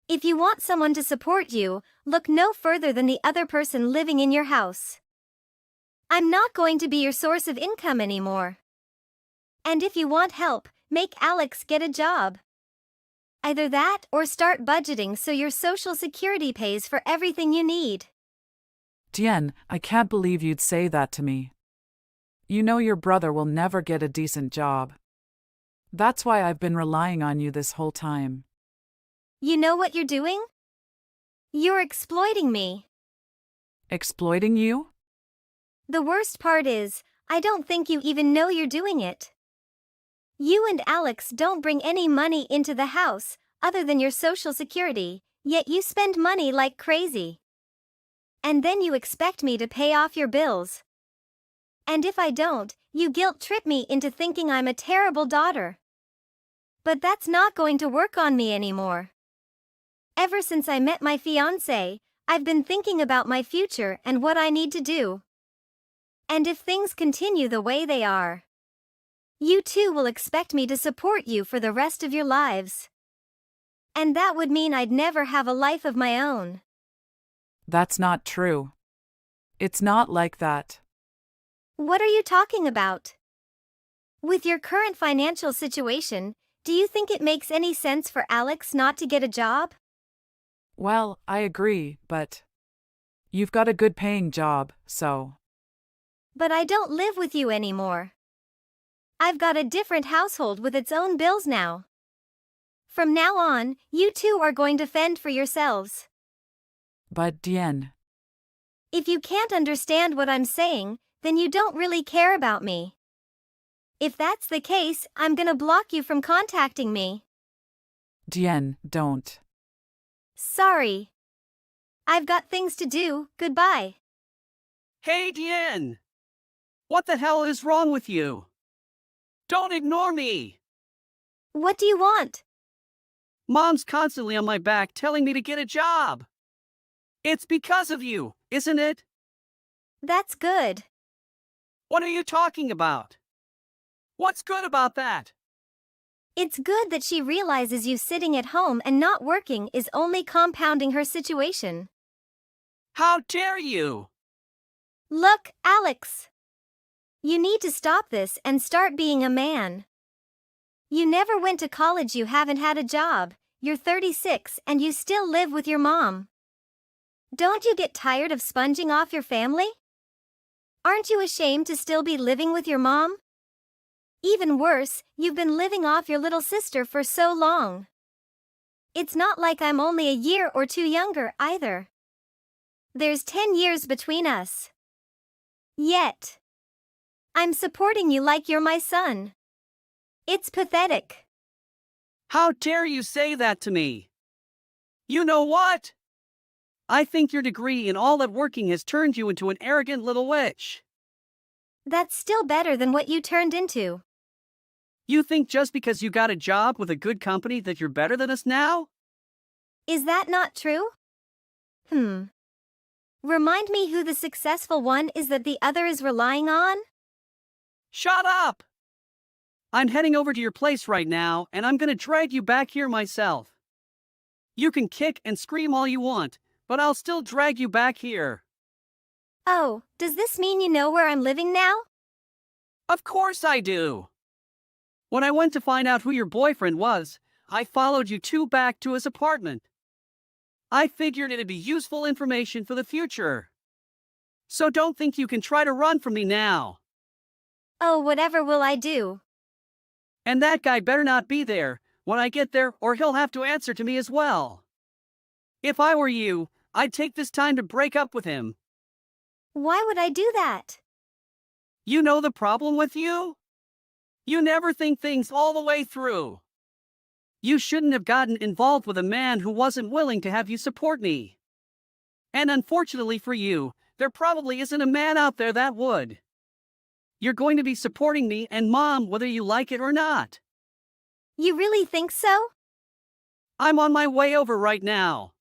If you want someone to support you, look no further than the other person living in your house. I'm not going to be your source of income anymore. And if you want help, make Alex get a job. Either that or start budgeting so your Social Security pays for everything you need. Dien, I can't believe you'd say that to me. You know your brother will never get a decent job. That's why I've been relying on you this whole time. You know what you're doing? You're exploiting me. Exploiting you? The worst part is, I don't think you even know you're doing it. You and Alex don't bring any money into the house, other than your Social Security, yet you spend money like crazy. And then you expect me to pay off your bills. And if I don't, you guilt trip me into thinking I'm a terrible daughter. But that's not going to work on me anymore. Ever since I met my fiancé, I've been thinking about my future and what I need to do. And if things continue the way they are, you too will expect me to support you for the rest of your lives. And that would mean I'd never have a life of my own. That's not true. It's not like that. What are you talking about? With your current financial situation, do you think it makes any sense for Alex not to get a job? Well, I agree, but you've got a good paying job, so. But I don't live with you anymore. I've got a different household with its own bills now. From now on, you two are going to fend for yourselves. But Dien. If you can't understand what I'm saying, then you don't really care about me. If that's the case, I'm gonna block you from contacting me. Dien, don't. Sorry. I've got things to do, goodbye. Hey, Dien! What the hell is wrong with you? Don't ignore me! What do you want? Mom's constantly on my back telling me to get a job. It's because of you, isn't it? That's good. What are you talking about? What's good about that? It's good that she realizes you sitting at home and not working is only compounding her situation. How dare you? Look, Alex. You need to stop this and start being a man. You never went to college, you haven't had a job, you're 36 and you still live with your mom. Don't you get tired of sponging off your family? Aren't you ashamed to still be living with your mom? Even worse, you've been living off your little sister for so long. It's not like I'm only a year or two younger either. There's 10 years between us. Yet, I'm supporting you like you're my son. It's pathetic. How dare you say that to me? You know what? I think your degree in all that working has turned you into an arrogant little witch. That's still better than what you turned into. You think just because you got a job with a good company that you're better than us now? Is that not true? Remind me who the successful one is that the other is relying on? Shut up! I'm heading over to your place right now, and I'm gonna drag you back here myself. You can kick and scream all you want, but I'll still drag you back here. Oh, does this mean you know where I'm living now? Of course I do. When I went to find out who your boyfriend was, I followed you two back to his apartment. I figured it'd be useful information for the future. So don't think you can try to run from me now. Oh, whatever will I do? And that guy better not be there when I get there, or he'll have to answer to me as well. If I were you, I'd take this time to break up with him. Why would I do that? You know the problem with you? You never think things all the way through. You shouldn't have gotten involved with a man who wasn't willing to have you support me. And unfortunately for you, there probably isn't a man out there that would. You're going to be supporting me and Mom whether you like it or not. You really think so? I'm on my way over right now.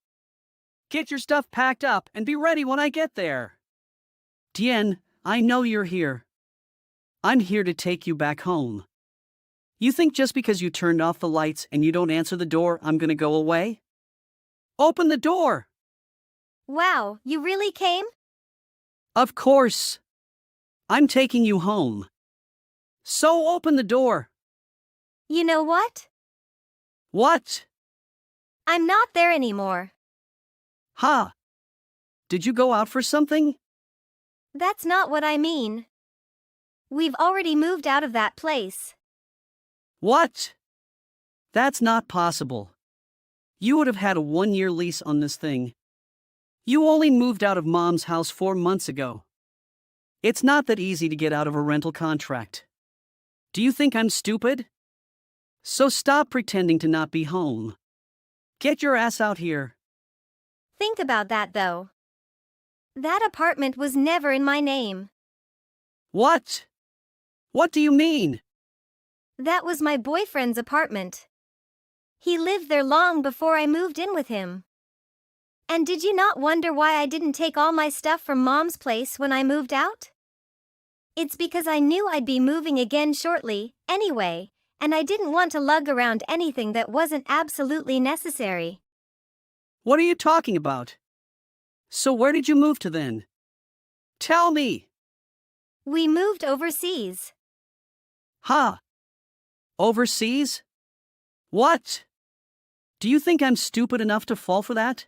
Get your stuff packed up and be ready when I get there. Tien, I know you're here. I'm here to take you back home. You think just because you turned off the lights and you don't answer the door, I'm gonna go away? Open the door! Wow, you really came? Of course. I'm taking you home. So open the door. You know what? What? I'm not there anymore. Ha! Did you go out for something? That's not what I mean. We've already moved out of that place. What? That's not possible. You would have had a 1-year lease on this thing. You only moved out of Mom's house 4 months ago. It's not that easy to get out of a rental contract. Do you think I'm stupid? So stop pretending to not be home. Get your ass out here. Think about that though. That apartment was never in my name. What? What do you mean? That was my boyfriend's apartment. He lived there long before I moved in with him. And did you not wonder why I didn't take all my stuff from Mom's place when I moved out? It's because I knew I'd be moving again shortly, anyway, and I didn't want to lug around anything that wasn't absolutely necessary. What are you talking about? So where did you move to then? Tell me. We moved overseas. Huh? Overseas? What? Do you think I'm stupid enough to fall for that?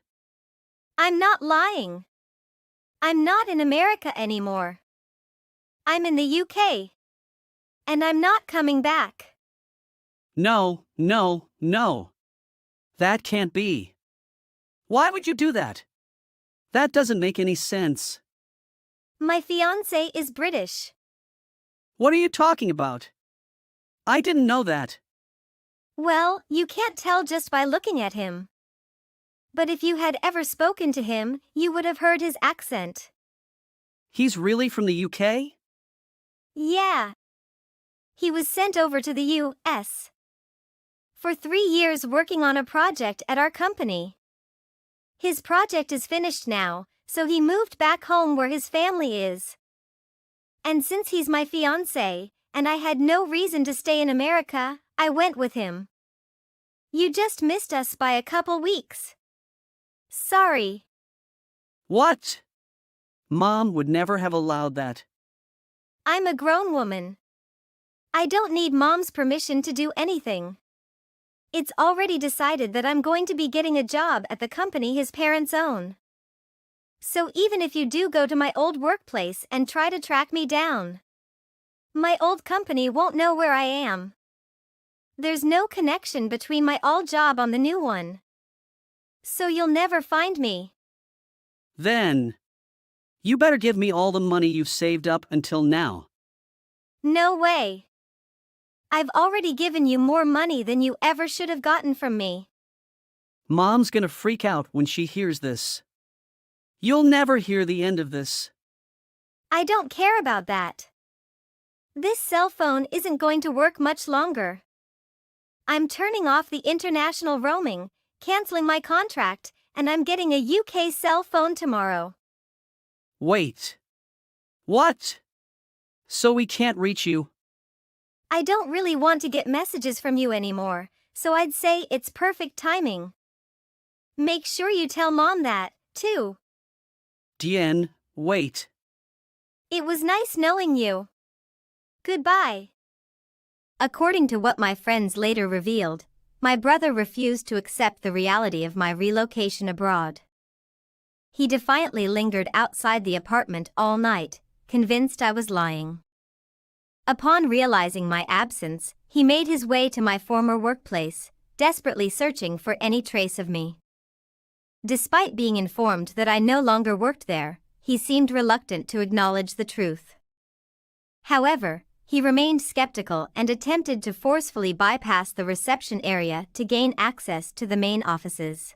I'm not lying. I'm not in America anymore. I'm in the UK. And I'm not coming back. No, no, no. That can't be. Why would you do that? That doesn't make any sense. My fiancé is British. What are you talking about? I didn't know that. Well, you can't tell just by looking at him. But if you had ever spoken to him, you would have heard his accent. He's really from the UK? Yeah. He was sent over to the US for 3 years working on a project at our company. His project is finished now, so he moved back home where his family is. And since he's my fiancé, and I had no reason to stay in America, I went with him. You just missed us by a couple weeks. Sorry. What? Mom would never have allowed that. I'm a grown woman. I don't need Mom's permission to do anything. It's already decided that I'm going to be getting a job at the company his parents own. So even if you do go to my old workplace and try to track me down, my old company won't know where I am. There's no connection between my old job on the new one. So you'll never find me. Then, you better give me all the money you've saved up until now. No way. I've already given you more money than you ever should have gotten from me. Mom's gonna freak out when she hears this. You'll never hear the end of this. I don't care about that. This cell phone isn't going to work much longer. I'm turning off the international roaming, canceling my contract, and I'm getting a UK cell phone tomorrow. Wait. What? So we can't reach you? I don't really want to get messages from you anymore, so I'd say it's perfect timing. Make sure you tell Mom that, too. Dien, wait. It was nice knowing you. Goodbye. According to what my friends later revealed, my brother refused to accept the reality of my relocation abroad. He defiantly lingered outside the apartment all night, convinced I was lying. Upon realizing my absence, he made his way to my former workplace, desperately searching for any trace of me. Despite being informed that I no longer worked there, he seemed reluctant to acknowledge the truth. However, he remained skeptical and attempted to forcefully bypass the reception area to gain access to the main offices.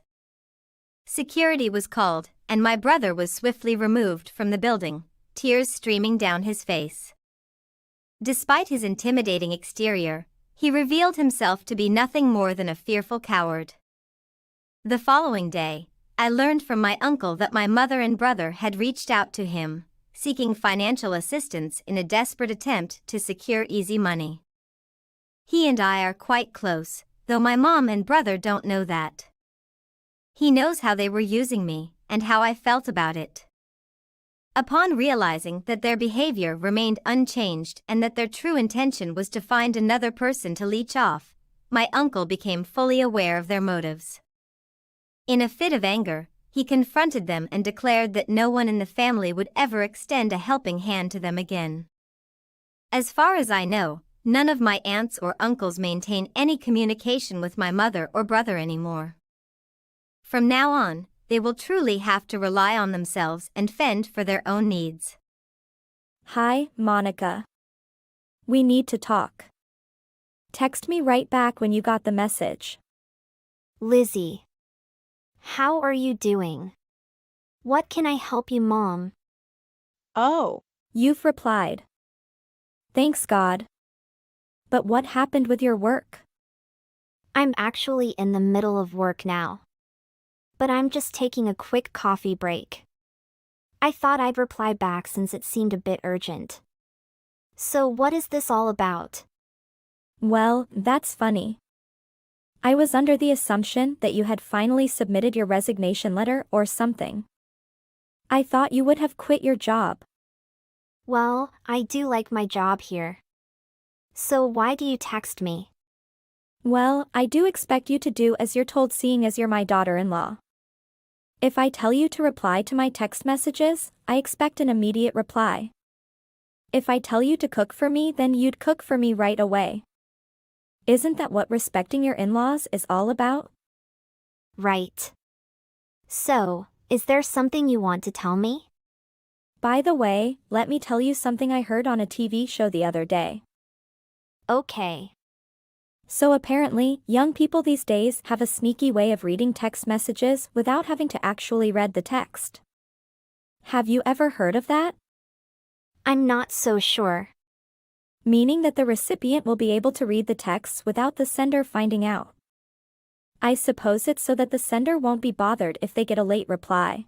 Security was called, and my brother was swiftly removed from the building, tears streaming down his face. Despite his intimidating exterior, he revealed himself to be nothing more than a fearful coward. The following day, I learned from my uncle that my mother and brother had reached out to him, seeking financial assistance in a desperate attempt to secure easy money. He and I are quite close, though my mom and brother don't know that. He knows how they were using me, and how I felt about it. Upon realizing that their behavior remained unchanged and that their true intention was to find another person to leech off, my uncle became fully aware of their motives. In a fit of anger, he confronted them and declared that no one in the family would ever extend a helping hand to them again. As far as I know, none of my aunts or uncles maintain any communication with my mother or brother anymore. From now on, they will truly have to rely on themselves and fend for their own needs. Hi, Monica. We need to talk. Text me right back when you got the message. Lizzie. How are you doing? What can I help you, Mom? Oh. You've replied. Thanks God. But what happened with your work? I'm actually in the middle of work now. But I'm just taking a quick coffee break. I thought I'd reply back since it seemed a bit urgent. So what is this all about? Well, that's funny. I was under the assumption that you had finally submitted your resignation letter or something. I thought you would have quit your job. Well, I do like my job here. So why do you text me? Well, I do expect you to do as you're told, seeing as you're my daughter-in-law. If I tell you to reply to my text messages, I expect an immediate reply. If I tell you to cook for me, then you'd cook for me right away. Isn't that what respecting your in-laws is all about? Right. So, is there something you want to tell me? By the way, let me tell you something I heard on a TV show the other day. Okay. So apparently, young people these days have a sneaky way of reading text messages without having to actually read the text. Have you ever heard of that? I'm not so sure. Meaning that the recipient will be able to read the text without the sender finding out. I suppose it's so that the sender won't be bothered if they get a late reply.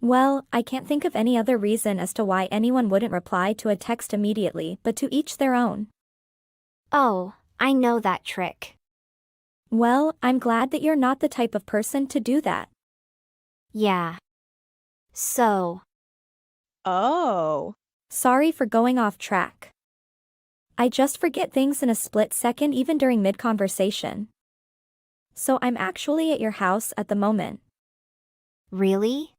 Well, I can't think of any other reason as to why anyone wouldn't reply to a text immediately, but to each their own. Oh, I know that trick. Well, I'm glad that you're not the type of person to do that. Yeah. So. Oh. Sorry for going off track. I just forget things in a split second even during mid-conversation. So I'm actually at your house at the moment. Really?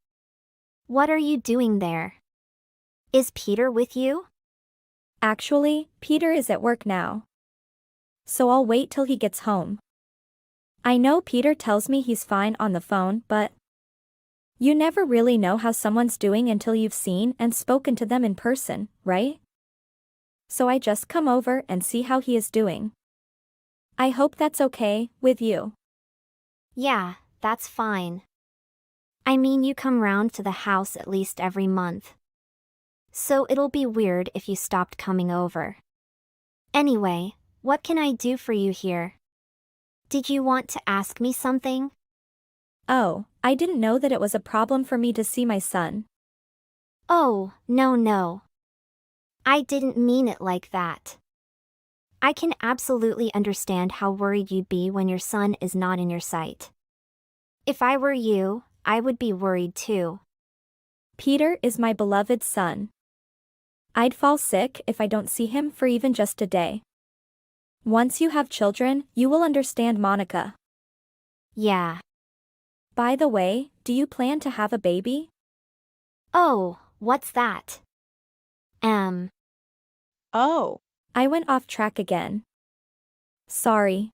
What are you doing there? Is Peter with you? Actually, Peter is at work now. So I'll wait till he gets home. I know Peter tells me he's fine on the phone, but you never really know how someone's doing until you've seen and spoken to them in person, right? So I just come over and see how he is doing. I hope that's okay with you. Yeah, that's fine. I mean, you come round to the house at least every month. So it'll be weird if you stopped coming over. Anyway, what can I do for you here? Did you want to ask me something? Oh, I didn't know that it was a problem for me to see my son. Oh, no. I didn't mean it like that. I can absolutely understand how worried you'd be when your son is not in your sight. If I were you, I would be worried too. Peter is my beloved son. I'd fall sick if I don't see him for even just a day. Once you have children, you will understand, Monica. Yeah. By the way, do you plan to have a baby? Oh, what's that? Oh. I went off track again. Sorry.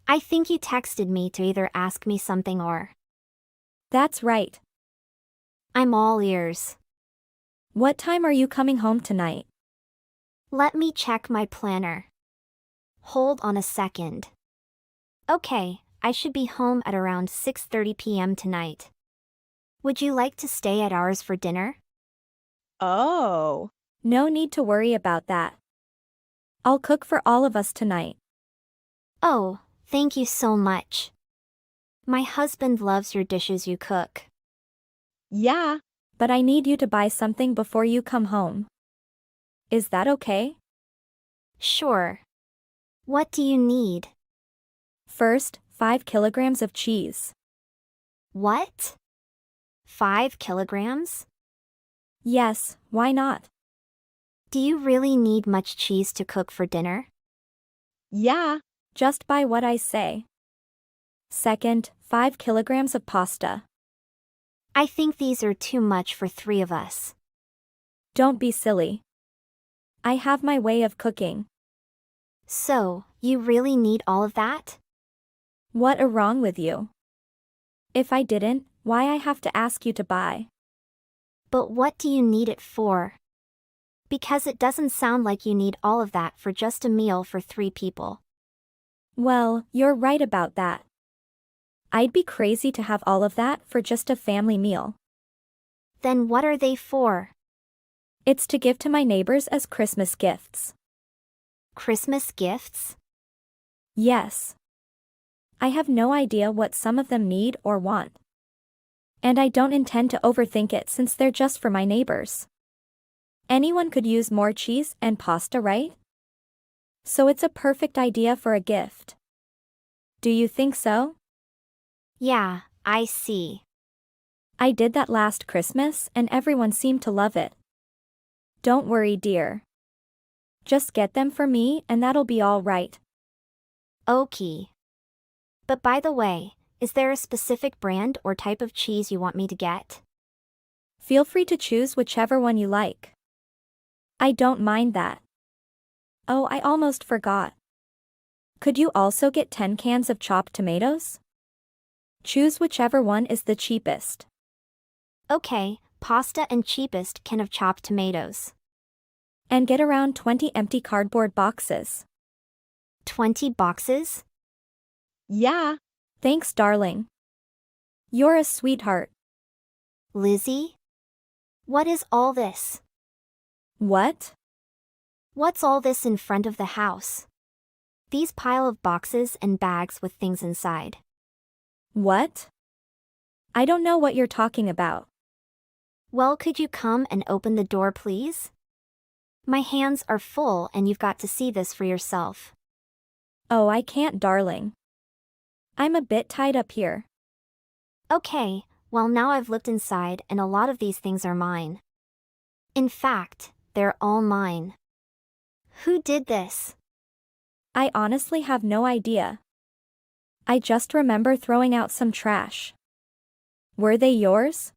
I think you texted me to either ask me something or. That's right. I'm all ears. What time are you coming home tonight? Let me check my planner. Hold on a second. Okay, I should be home at around 6:30 p.m. tonight. Would you like to stay at ours for dinner? Oh. No need to worry about that. I'll cook for all of us tonight. Oh, thank you so much. My husband loves your dishes you cook. Yeah. But I need you to buy something before you come home. Is that okay? Sure. What do you need? First, 5 kilograms of cheese. What? 5 kilograms? Yes, why not? Do you really need much cheese to cook for dinner? Yeah. Just buy what I say. Second, 5 kilograms of pasta. I think these are too much for 3 of us. Don't be silly. I have my way of cooking. So, you really need all of that? What are wrong with you? If I didn't, why I have to ask you to buy? But what do you need it for? Because it doesn't sound like you need all of that for just a meal for 3 people. Well, you're right about that. I'd be crazy to have all of that for just a family meal. Then what are they for? It's to give to my neighbors as Christmas gifts. Christmas gifts? Yes. I have no idea what some of them need or want. And I don't intend to overthink it since they're just for my neighbors. Anyone could use more cheese and pasta, right? So it's a perfect idea for a gift. Do you think so? Yeah, I see. I did that last Christmas and everyone seemed to love it. Don't worry, dear. Just get them for me and that'll be all right. Okay. But by the way, is there a specific brand or type of cheese you want me to get? Feel free to choose whichever one you like. I don't mind that. Oh, I almost forgot. Could you also get 10 cans of chopped tomatoes? Choose whichever one is the cheapest. Okay, pasta and cheapest can of chopped tomatoes. And get around 20 empty cardboard boxes. 20 boxes? Yeah. Thanks, darling. You're a sweetheart. Lizzie? What is all this? What? What's all this in front of the house? These pile of boxes and bags with things inside. What? I don't know what you're talking about. Well, could you come and open the door, please? My hands are full and you've got to see this for yourself. Oh, I can't, darling. I'm a bit tied up here. Okay, well now I've looked inside and a lot of these things are mine. In fact, they're all mine. Who did this? I honestly have no idea. I just remember throwing out some trash. Were they yours?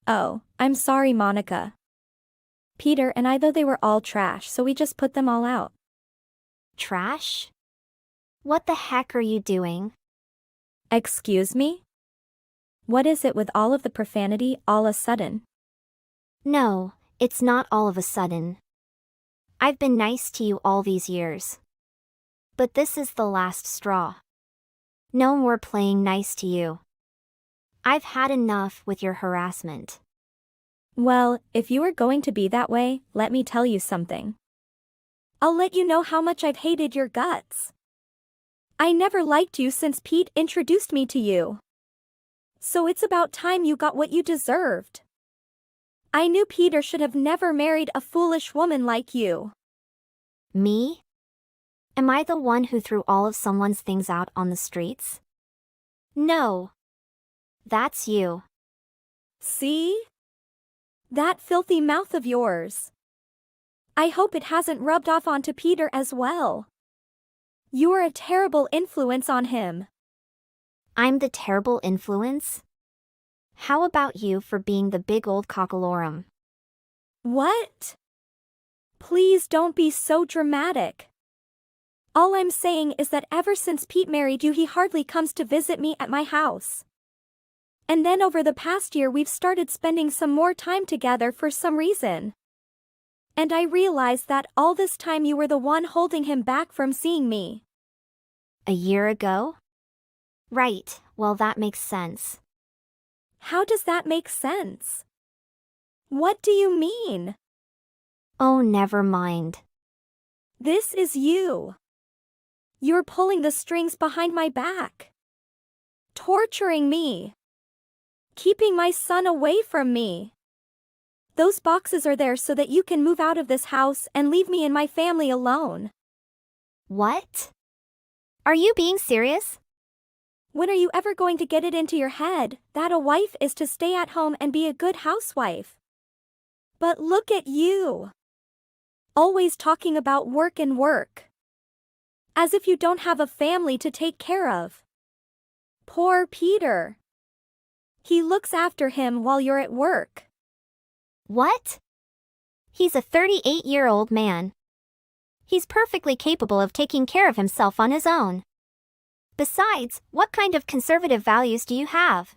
Oh, I'm sorry, Monica. Peter and I thought they were all trash, so we just put them all out. Trash? What the heck are you doing? Excuse me? What is it with all of the profanity all a sudden? No, it's not all of a sudden. I've been nice to you all these years. But this is the last straw. No more playing nice to you. I've had enough with your harassment. Well, if you are going to be that way, let me tell you something. I'll let you know how much I've hated your guts. I never liked you since Pete introduced me to you. So it's about time you got what you deserved. I knew Peter should have never married a foolish woman like you. Me? Am I the one who threw all of someone's things out on the streets? No. That's you. See? That filthy mouth of yours. I hope it hasn't rubbed off onto Peter as well. You're a terrible influence on him. I'm the terrible influence? How about you for being the big old cockalorum? What? Please don't be so dramatic. All I'm saying is that ever since Pete married you, he hardly comes to visit me at my house. And then over the past year, we've started spending some more time together for some reason. And I realized that all this time you were the one holding him back from seeing me. A year ago? Right, well that makes sense. How does that make sense? What do you mean? Oh, never mind. This is you. You're pulling the strings behind my back. Torturing me. Keeping my son away from me. Those boxes are there so that you can move out of this house and leave me and my family alone. What? Are you being serious? When are you ever going to get it into your head that a wife is to stay at home and be a good housewife? But look at you. Always talking about work and work. As if you don't have a family to take care of. Poor Peter. He looks after him while you're at work. What? He's a 38-year-old man. He's perfectly capable of taking care of himself on his own. Besides, what kind of conservative values do you have?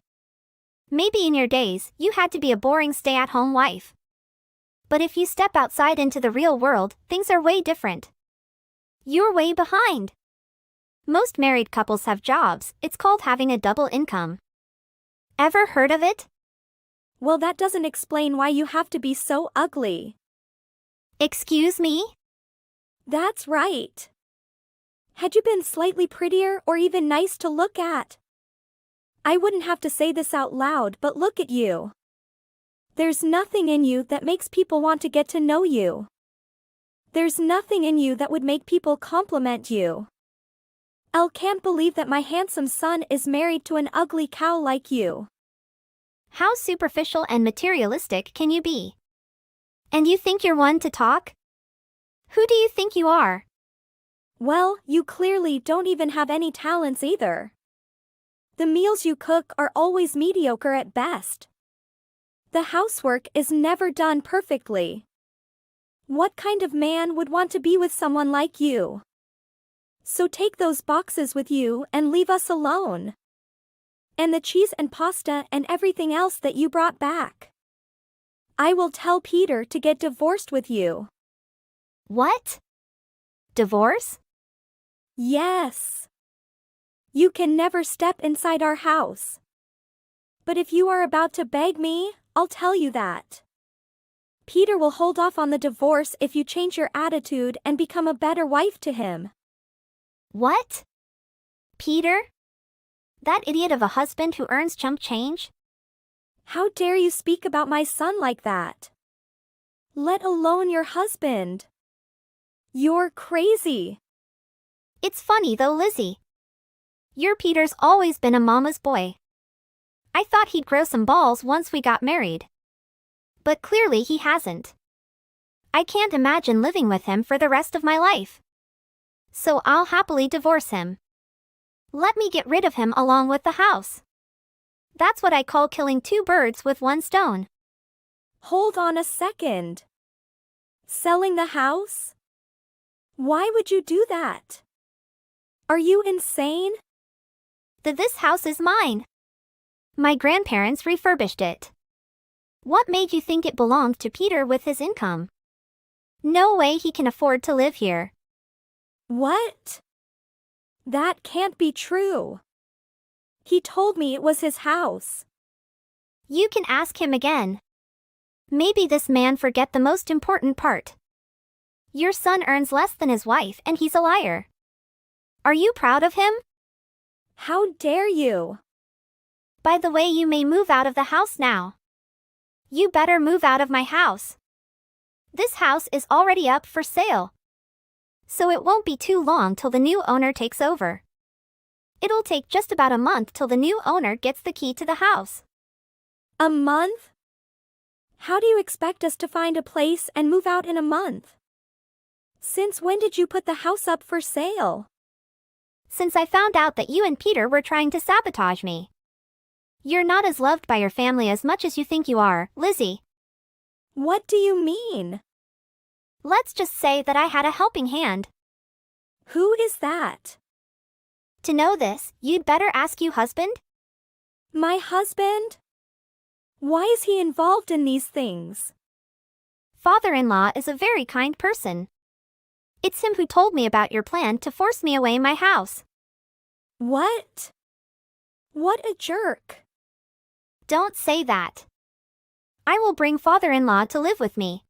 Maybe in your days, you had to be a boring stay-at-home wife. But if you step outside into the real world, things are way different. You're way behind. Most married couples have jobs. It's called having a double income. Ever heard of it? Well, that doesn't explain why you have to be so ugly. Excuse me? That's right. Had you been slightly prettier or even nice to look at? I wouldn't have to say this out loud, but look at you. There's nothing in you that makes people want to get to know you. There's nothing in you that would make people compliment you. Elle can't believe that my handsome son is married to an ugly cow like you. How superficial and materialistic can you be? And you think you're one to talk? Who do you think you are? Well, you clearly don't even have any talents either. The meals you cook are always mediocre at best. The housework is never done perfectly. What kind of man would want to be with someone like you? So take those boxes with you and leave us alone. And the cheese and pasta and everything else that you brought back. I will tell Peter to get divorced with you. What? Divorce? Yes. You can never step inside our house. But if you are about to beg me, I'll tell you that. Peter will hold off on the divorce if you change your attitude and become a better wife to him. What? Peter? That idiot of a husband who earns chump change? How dare you speak about my son like that? Let alone your husband. You're crazy. It's funny though, Lizzie. Your Peter's always been a mama's boy. I thought he'd grow some balls once we got married. But clearly he hasn't. I can't imagine living with him for the rest of my life. So I'll happily divorce him. Let me get rid of him along with the house. That's what I call killing two birds with one stone. Hold on a second. Selling the house? Why would you do that? Are you insane? This house is mine. My grandparents refurbished it. What made you think it belonged to Peter with his income? No way he can afford to live here. What? That can't be true. He told me it was his house. You can ask him again. Maybe this man forget the most important part. Your son earns less than his wife and he's a liar. Are you proud of him? How dare you? By the way, you may move out of the house now. You better move out of my house. This house is already up for sale. So it won't be too long till the new owner takes over. It'll take just about a month till the new owner gets the key to the house. A month? How do you expect us to find a place and move out in a month? Since when did you put the house up for sale? Since I found out that you and Peter were trying to sabotage me. You're not as loved by your family as much as you think you are, Lizzie. What do you mean? Let's just say that I had a helping hand. Who is that? To know this, you'd better ask your husband. My husband? Why is he involved in these things? Father-in-law is a very kind person. It's him who told me about your plan to force me away my house. What? What a jerk. Don't say that. I will bring father-in-law to live with me.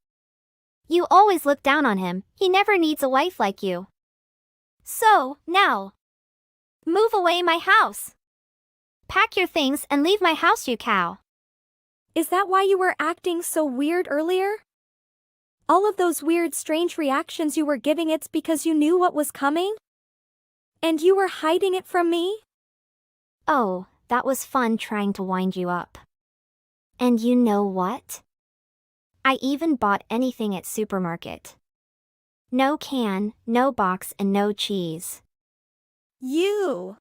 You always look down on him, he never needs a wife like you. So, now. Move away my house. Pack your things and leave my house, you cow. Is that why you were acting so weird earlier? All of those weird, strange reactions you were giving, it's because you knew what was coming? And you were hiding it from me? Oh, that was fun trying to wind you up. And you know what? I even bought anything at supermarket. No can, no box, and no cheese. You!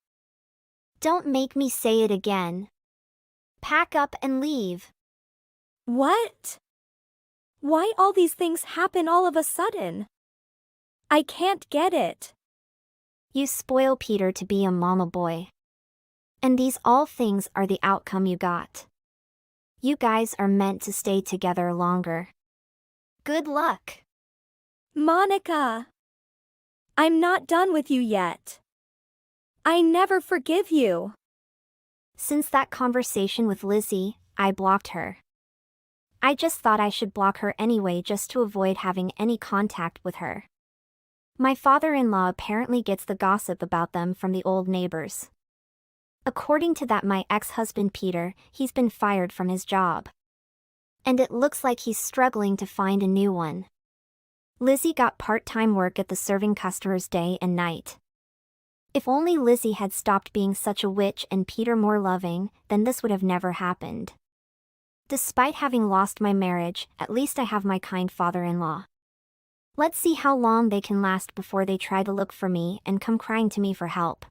Don't make me say it again. Pack up and leave. What? Why all these things happen all of a sudden? I can't get it. You spoil Peter to be a mama boy. And these all things are the outcome you got. You guys are meant to stay together longer. Good luck. Monica! I'm not done with you yet. I never forgive you. Since that conversation with Lizzie, I blocked her. I just thought I should block her anyway just to avoid having any contact with her. My father-in-law apparently gets the gossip about them from the old neighbors. According to that, my ex-husband Peter, he's been fired from his job. And it looks like he's struggling to find a new one. Lizzie got part-time work at the serving customers day and night. If only Lizzie had stopped being such a witch and Peter more loving, then this would have never happened. Despite having lost my marriage, at least I have my kind father-in-law. Let's see how long they can last before they try to look for me and come crying to me for help.